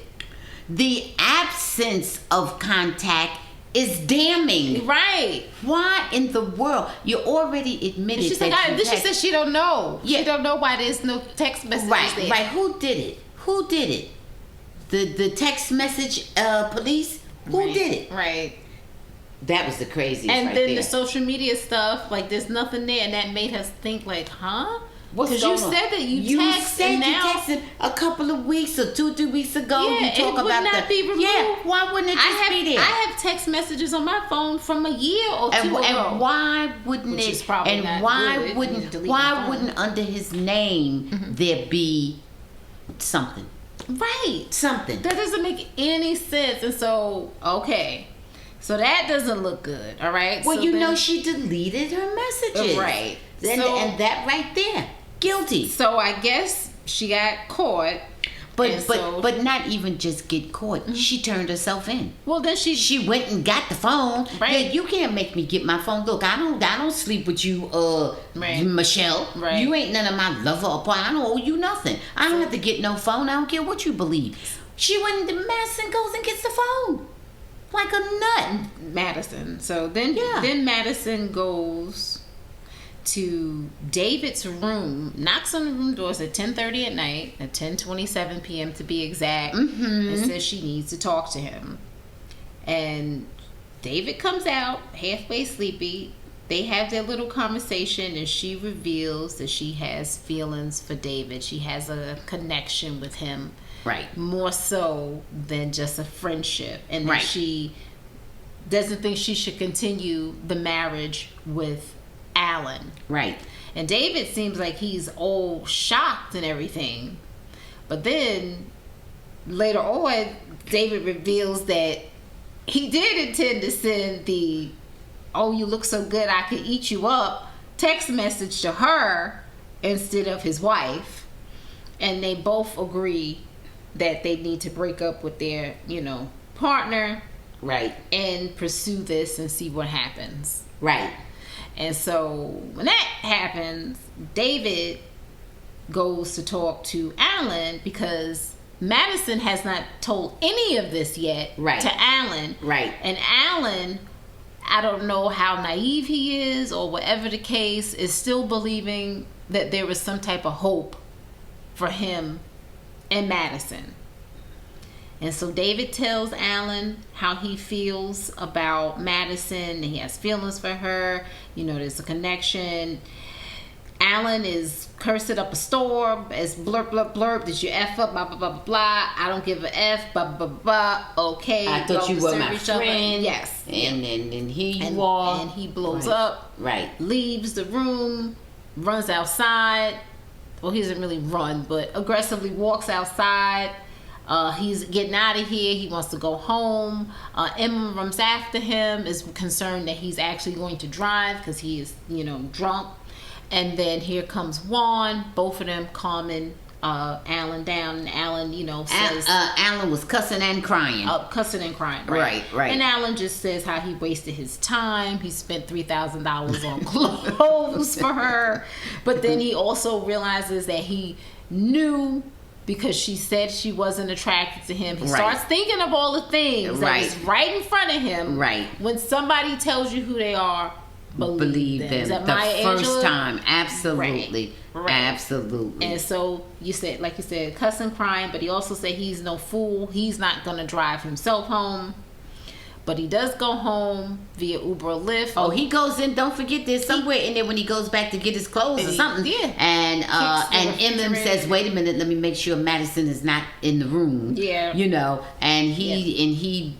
The absence of contact is damning. Right. Why in the world? You already admitted She's that like, she said she don't know. Yeah. She don't know why there's no text messages there. Right. Who did it? Who did it? The text message police? Who did it? Right. That was the craziest. And right then there. the social media stuff, like there's nothing there, and that made us think like, huh? Because you said that you texted a couple of weeks or 2-3 weeks ago. Yeah, you talk it would about not be removed. Yeah, why wouldn't it just be there? I have text messages on my phone from a year or two ago. And why wouldn't Which it? is probably And not why good. wouldn't under his name there be something? Right. Something. That doesn't make any sense. And so, okay. So that doesn't look good, all right? Well, so she deleted her messages. Right. And that right there. Guilty. So I guess she got caught. But not even just get caught. She turned herself in. Well, then she went and got the phone. Right. Yeah, you can't make me get my phone. Look, I don't sleep with you, Michelle. Right. You ain't none of my lover or partner. I don't owe you nothing. I don't have to get no phone. I don't care what you believe. She went to Madison, goes and gets the phone. Like a nut. Madison. So then Madison goes to David's room, knocks on the room doors at 10:30 at night, at 10:27 p.m. to be exact, and says she needs to talk to him. And David comes out, halfway sleepy. They have their little conversation, and she reveals that she has feelings for David. She has a connection with him. Right. More so than just a friendship. And that she doesn't think she should continue the marriage with Alan. Right. And David seems like he's all shocked and everything. But then later on, David reveals that he did intend to send the "oh, you look so good, I could eat you up" text message to her instead of his wife. And they both agree that they need to break up with their, partner. Right. And pursue this and see what happens. Right. And so when that happens, David goes to talk to Alan because Madison has not told any of this yet to Alan. Right. And Alan, I don't know how naive he is or whatever the case, is still believing that there was some type of hope for him and Madison. And so David tells Alan how he feels about Madison, and he has feelings for her. There's a connection. Alan is cursing up a storm as blurp, blurp, blurp. Did you F up? Blah, blah, blah, blah, blah. I don't give a F. Blah, blah, blah, blah. Okay. I thought you were my friend. Yes. And here you are. And he blows up. Right. Leaves the room. Runs outside. Well, he doesn't really run, but aggressively walks outside. He's getting out of here. He wants to go home. Emma runs after him, is concerned that he's actually going to drive because he is, drunk. And then here comes Juan. Both of them calming Alan down. And Alan, says... Alan was cussing and crying. Cussing and crying, right. Right. And Alan just says how he wasted his time. He spent $3,000 on clothes for her. But then he also realizes that he knew... because she said she wasn't attracted to him. He starts thinking of all the things that is right in front of him. Right. When somebody tells you who they are, believe them. Is that Maya Angelou? First time. Absolutely. Right. Absolutely. And so like you said, cussing, crying, but he also said he's no fool. He's not going to drive himself home. But he does go home via Uber or Lyft. Oh, he goes in. Don't forget, there's somewhere in there when he goes back to get his clothes or something. Yeah. And Eminem says, "Wait a minute, let me make sure Madison is not in the room." Yeah. And he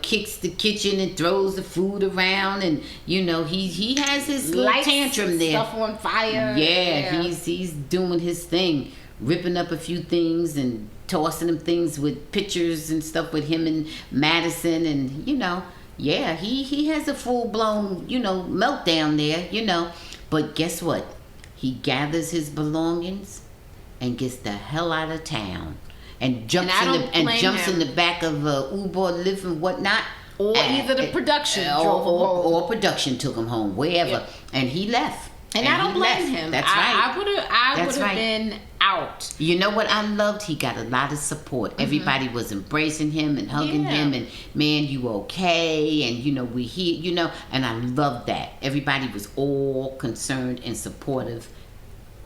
kicks the kitchen and throws the food around, and he has his little tantrum there. Stuff on fire. Yeah, he's doing his thing, ripping up a few things and tossing them things with pictures and stuff with him and Madison, and he has a full-blown meltdown there, but guess what, he gathers his belongings and gets the hell out of town and jumps in the back of Uber or Lyft and whatnot, or either the production or production took him home, wherever. And he left. And I don't blame him. That's right. I would have been out. You know what I loved? He got a lot of support. Everybody was embracing him and hugging him, and man, you okay? And we here, and I loved that. Everybody was all concerned and supportive.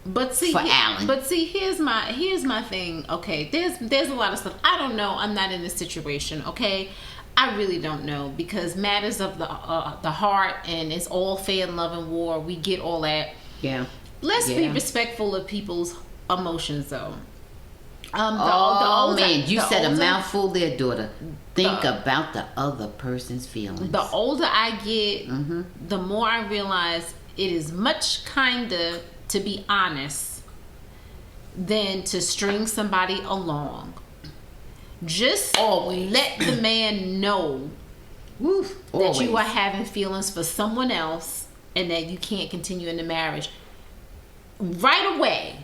But see, for Alan. But see, here's my thing. Okay, there's a lot of stuff. I don't know. I'm not in this situation. Okay, I really don't know, because matters of the heart, and it's all fair in love and war. We get all that. Yeah. Let's be respectful of people's emotions, though. You said a mouthful there, daughter. Think about the other person's feelings. The older I get, the more I realize it is much kinder to be honest than to string somebody along. Just let the man know that you are having feelings for someone else and that you can't continue in the marriage. Right away.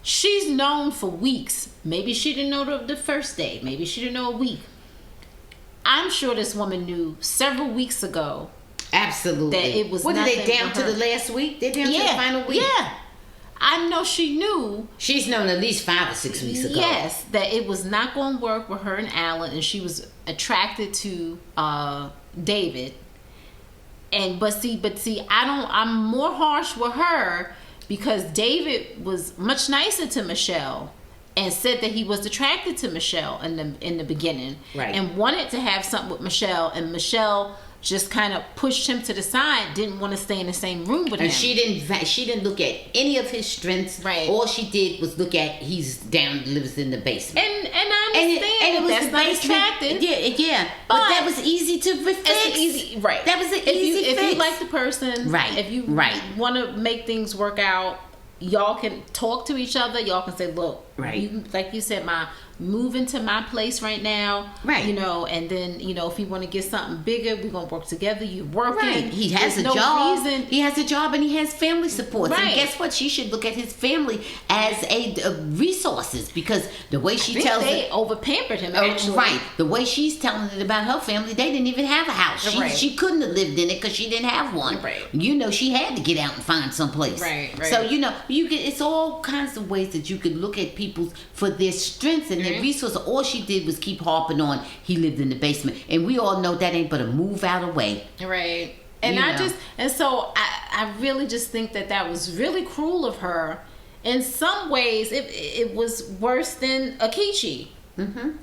She's known for weeks. Maybe she didn't know the first day. Maybe she didn't know a week. I'm sure this woman knew several weeks ago. Absolutely. That it was what are they down to the last week? They're down to the final week. Yeah. I know she knew. She's known at least 5 or 6 weeks ago. Yes, that it was not going to work with her and Alan, and she was attracted to David. But see, I'm more harsh with her because David was much nicer to Michelle and said that he was attracted to Michelle in the beginning, right, and wanted to have something with Michelle, and Michelle just kind of pushed him to the side, didn't want to stay in the same room with him. And she didn't look at any of his strengths. Right. All she did was look at lives in the basement. And I understand and it was that's not attractive. Yeah. But that was easy to fix. Right. That was an easy fix. If you like the person, right. If you want to make things work out, y'all can talk to each other. Y'all can say, look, right, like you said, move into my place right now, right, and then if you want to get something bigger, we're gonna work together. You're working, right, he has a job, he has a job, and he has family support, right. And guess what, she should look at his family as a resources, because the way she tells they over pampered him, actually. Right, the way she's telling it about her family, they didn't even have a house. She couldn't have lived in it because she didn't have one, right. She had to get out and find someplace, right. So it's all kinds of ways that you could look at people for their strengths and their resources. All she did was keep harping on he lived in the basement, and we all know that ain't but a move out away, right. And I really just think that was really cruel of her. In some ways, it was worse than Akichi.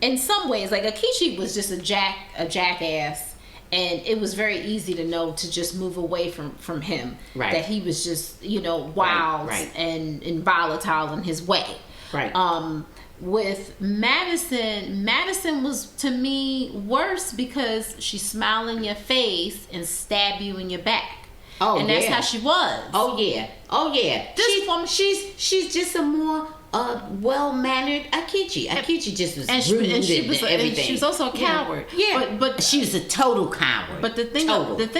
In some ways, like Akichi was just a jackass. And it was very easy to know to just move away from him. Right. That he was just, wild, right. and volatile in his way. Right. With Madison was, to me, worse because she smiled in your face and stab you in your back. Oh, and that's how she was. Oh yeah. This woman, she's just a more well-mannered Akichi. Akichi just was rude and everything. And she was also a coward. Yeah. But she was a total coward. But the thing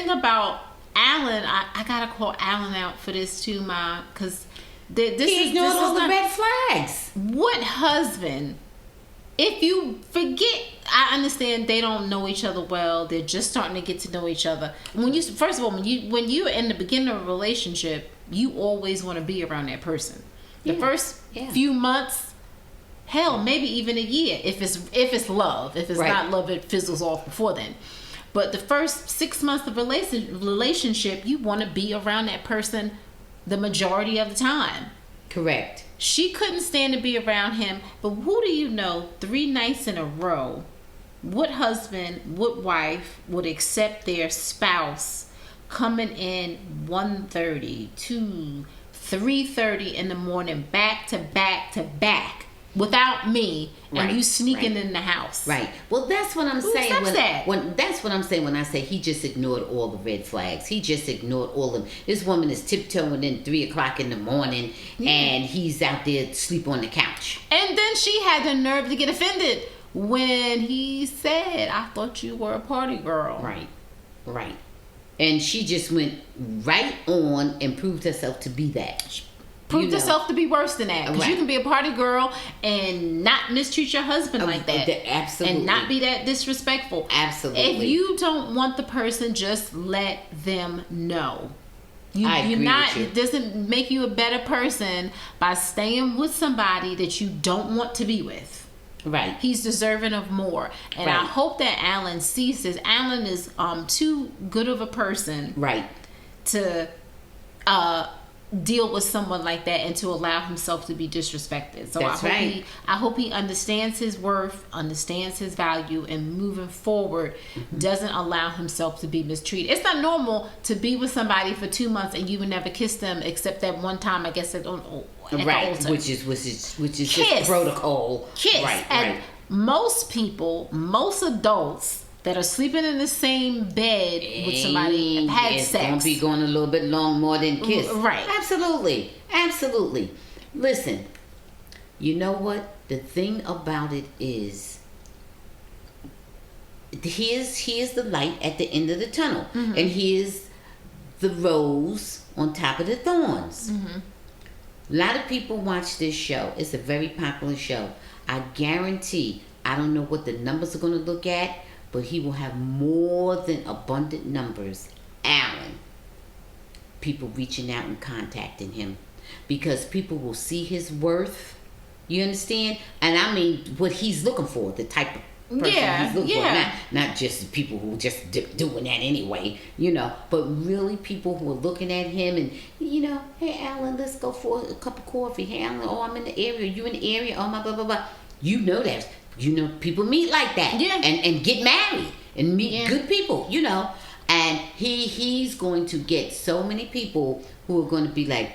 about Alan, I gotta call Alan out for this too, Ma, because he ignored all the red flags. What husband? If you forget, I understand they don't know each other well. They're just starting to get to know each other. First of all, when you're in the beginning of a relationship, you always want to be around that person. The first few months, hell, maybe even a year, if it's love. If it's not love, it fizzles off before then. But the first 6 months of relationship, you want to be around that person the majority of the time. Correct. She couldn't stand to be around him, but who do you know 3 nights in a row, what husband, what wife would accept their spouse coming in 1:30, 2, 3:30 in the morning, back to back to back, without me, and you sneaking in the house? Right. Well, that's what I'm saying. That's what I'm saying when I say he just ignored all the red flags. He just ignored all of them. This woman is tiptoeing in 3 o'clock in the morning, and he's out there asleep on the couch. And then she had the nerve to get offended when he said, "I thought you were a party girl." Right. And she just went right on and proved herself to be that. Proved herself to be worse than that. Because you can be a party girl and not mistreat your husband like that. Absolutely. And not be that disrespectful. Absolutely. If you don't want the person, just let them know. You're not. It doesn't make you a better person by staying with somebody that you don't want to be with. Right. He's deserving of more, and I hope that Alan sees this. Alan is too good of a person, right, to deal with someone like that and to allow himself to be disrespected. So I hope he understands his worth, understands his value, and moving forward doesn't allow himself to be mistreated. It's not normal to be with somebody for 2 months and you would never kiss them except that one time, I guess, at the altar. Which is just protocol. Kiss. Right. And most people, most adults that are sleeping in the same bed with somebody had sex. It's going to be going a little bit long more than kiss. Right. Absolutely. Listen, you know what? The thing about it is, here's the light at the end of the tunnel. Mm-hmm. And here's the rose on top of the thorns. Mm-hmm. A lot of people watch this show. It's a very popular show. I guarantee, I don't know what the numbers are going to look at, but he will have more than abundant numbers. Alan. People reaching out and contacting him. Because people will see his worth. You understand? And I mean, what he's looking for. The type of person he's looking for. Not just people who just doing that anyway. You know. But really people who are looking at him and, you know, hey, Alan, let's go for a cup of coffee. Hey, Alan, oh, I'm in the area. You in the area? Oh, my blah, blah, blah. You know that. You know, people meet like that. Yeah. And get married. And meet good people, you know. And he's going to get so many people who are going to be like,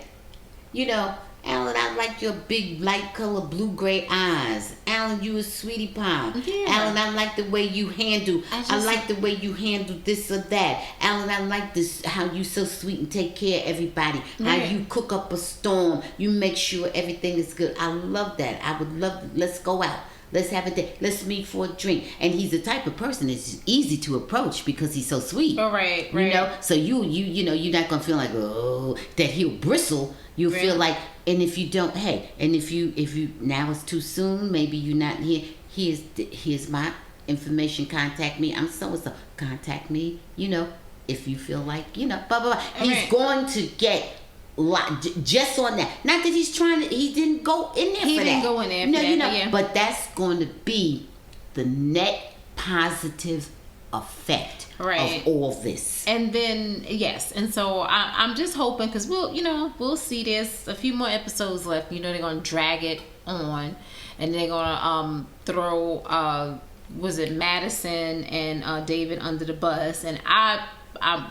you know, Alan, I like your big light color blue-gray eyes. Alan, you a sweetie pie. Yeah. Alan, I like the way you handle. I like the way you handle this or that. Alan, I like this, how you so sweet and take care of everybody. How you cook up a storm. You make sure everything is good. I love that. I would love, let's go out. Let's have a day. Let's meet for a drink. And he's the type of person that's easy to approach because he's so sweet. Oh, right. You know? So you know, you're not going to feel like, oh, that he'll bristle. You'll feel like, and if you don't, hey, and if you, now it's too soon, maybe you're not here. Here's my information. Contact me. I'm so-and-so. Contact me, you know, if you feel like, you know, blah, blah, blah. He's going to get just on that. Not that he didn't go in there for that. He didn't go in there for that. You know, but that's going to be the net positive effect of all this. And then, yes. And so I'm just hoping, because we'll see this. A few more episodes left. You know, they're going to drag it on. And they're going to throw, was it Madison and David under the bus. And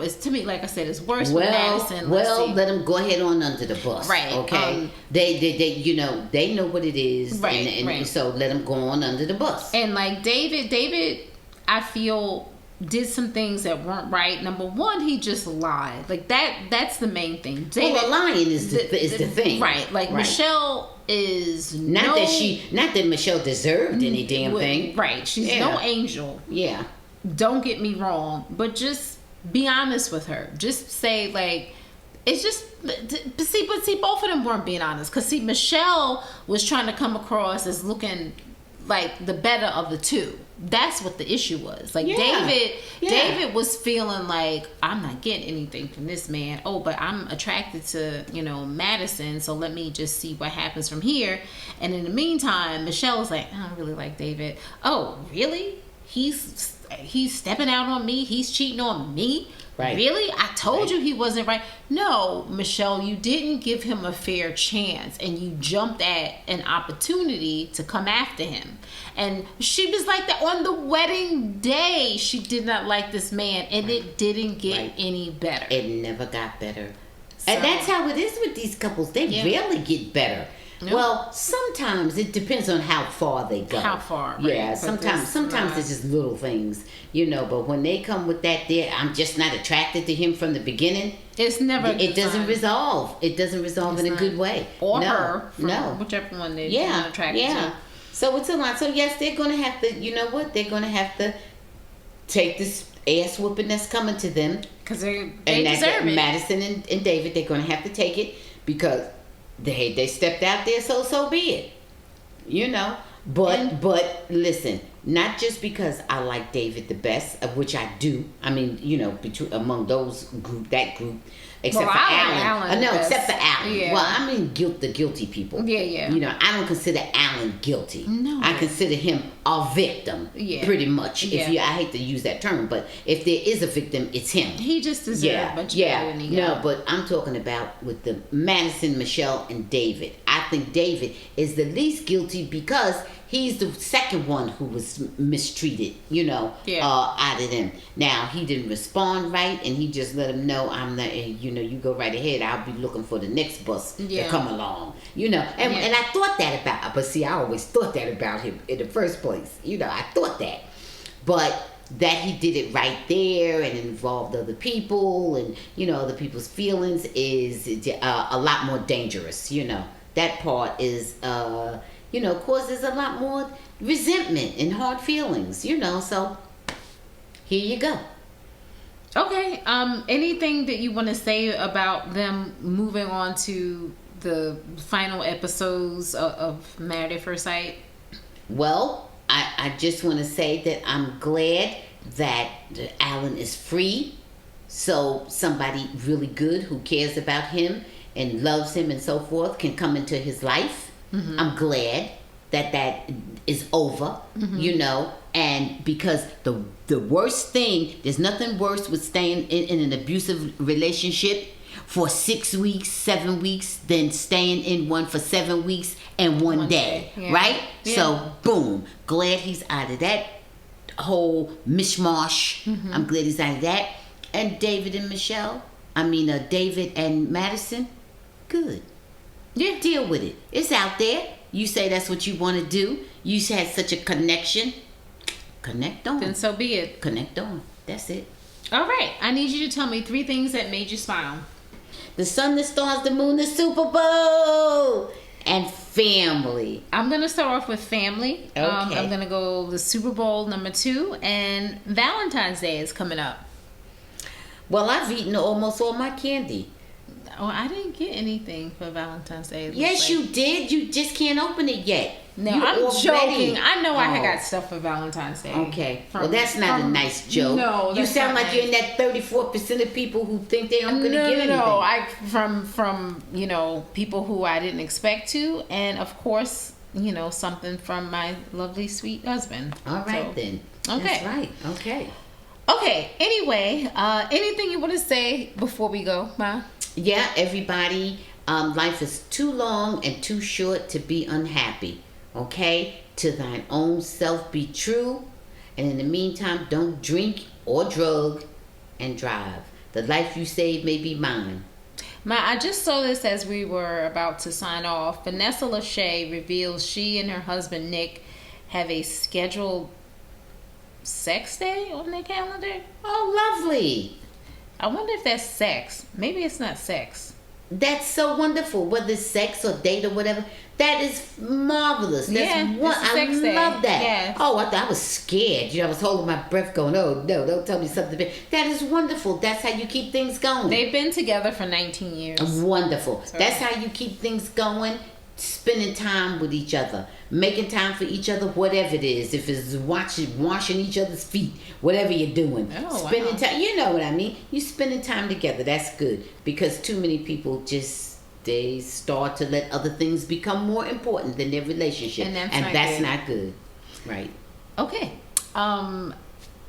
it's, to me, like I said, it's worse with Madison. Let them go ahead on under the bus. Right. Okay. They you know, they know what it is. Right. And so let them go on under the bus. And like David, I feel, did some things that weren't right. Number one, he just lied. Like that's the main thing. David, lying is the thing. Right. Like Michelle is not that Michelle deserved any damn thing. Right. She's no angel. Yeah. Don't get me wrong, but just be honest with her. Just say, like, it's just, but see, both of them weren't being honest. Because, see, Michelle was trying to come across as looking like the better of the two. That's what the issue was. Like, David was feeling like, I'm not getting anything from this man. Oh, but I'm attracted to, you know, Madison, so let me just see what happens from here. And in the meantime, Michelle was like, I don't really like David. Oh, really? He's stepping out on me. He's cheating on me. Right. Really? I told you he wasn't right. No, Michelle, you didn't give him a fair chance, and you jumped at an opportunity to come after him. And she was like that on the wedding day. She did not like this man, and it didn't get any better. It never got better. So, and that's how it is with these couples. They rarely get better. No. Well, sometimes it depends on how far they go. How far? Right? Yeah, sometimes it's just little things, you know. But when they come with that, I'm just not attracted to him from the beginning. It's never. It doesn't resolve. It doesn't resolve in a good way. Or her. Whichever one they're attracted to. So it's a lot. So yes, they're going to have to. You know what? They're going to have to take this ass whooping that's coming to them. Because they deserve it. Madison and David, they're going to have to take it because. They stepped out there, so be it. You know, But listen, not just because I like David the best, of which I do. I mean, between among that group, except for Alan. No, except for Alan. Yeah. Well, I mean, the guilty people. Yeah. I don't consider Alan guilty. No. I consider him a victim. Yeah. Pretty much. Yeah. I hate to use that term, but if there is a victim, it's him. He just deserved much better than he got. No, but I'm talking about with the Madison, Michelle, and David. I think David is the least guilty because he's the second one who was mistreated, out of them. Now, he didn't respond right, and he just let him know, I'm not, you go right ahead. I'll be looking for the next bus to come along, And I thought that about, but see, I always thought that about him in the first place. I thought that. But that he did it right there and involved other people and, other people's feelings is a lot more dangerous, That part is... causes a lot more resentment and hard feelings, so here you go. Okay, anything that you want to say about them moving on to the final episodes of Married at First Sight? Well, I just want to say that I'm glad that Alan is free, so somebody really good who cares about him and loves him and so forth can come into his life. Mm-hmm. I'm glad that is over, and because the worst thing, there's nothing worse with staying in an abusive relationship for 6 weeks, 7 weeks, than staying in one for 7 weeks and one day. Yeah. Right? Yeah. So, boom. Glad he's out of that whole mishmash. Mm-hmm. I'm glad he's out of that. And David and Madison, good. Yeah, deal with it. It's out there. You say that's what you want to do. You had such a connection. Connect on. Then so be it. Connect on. That's it. All right. I need you to tell me 3 things that made you smile. The sun, the stars, the moon, the Super Bowl, and family. I'm going to start off with family. Okay. I'm going to go the Super Bowl number 2, and Valentine's Day is coming up. Well, I've eaten almost all my candy. Oh, I didn't get anything for Valentine's Day. Yes, you did. You just can't open it yet. No, I'm joking. I know I got stuff for Valentine's Day. Okay. Well, that's not a nice joke. No, you sound like you're in that 34% of people who think they aren't going to get anything. No, from people who I didn't expect to, and of course, something from my lovely sweet husband. All right then. Okay. That's right. Okay. Okay. Anyway, anything you want to say before we go, Ma? Yeah, everybody, life is too long and too short to be unhappy, okay? To thine own self be true, and in the meantime, don't drink or drug and drive. The life you save may be mine. I just saw this as we were about to sign off. Vanessa Lachey reveals she and her husband, Nick, have a scheduled sex day on their calendar. Oh, lovely. I wonder if that's sex. Maybe it's not sex. That's so wonderful. Whether it's sex or date or whatever, that is marvelous. That's I love that. Yes. Oh, I was scared. I was holding my breath going, oh, no, don't tell me something big. That is wonderful. That's how you keep things going. They've been together for 19 years. Wonderful. So. That's how you keep things going. Spending time with each other, making time for each other, whatever it is. If it's washing each other's feet, whatever you're doing, spending time. You know what I mean? You spending time together. That's good, because too many people they start to let other things become more important than their relationship, and that's not good. Right? Okay.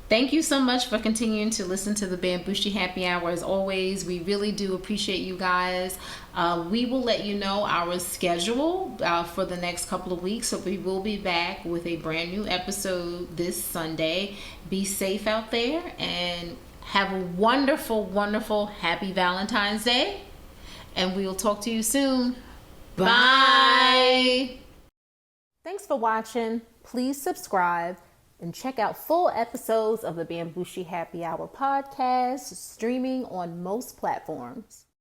Thank you so much for continuing to listen to the Bamgboshe Happy Hour. As always, we really do appreciate you guys. We will let you know our schedule for the next couple of weeks. So we will be back with a brand new episode this Sunday. Be safe out there and have a wonderful, wonderful, happy Valentine's Day. And we'll talk to you soon. Bye. Thanks for watching. Please subscribe. And check out full episodes of the Bamgboshe Happy Hour podcast, streaming on most platforms.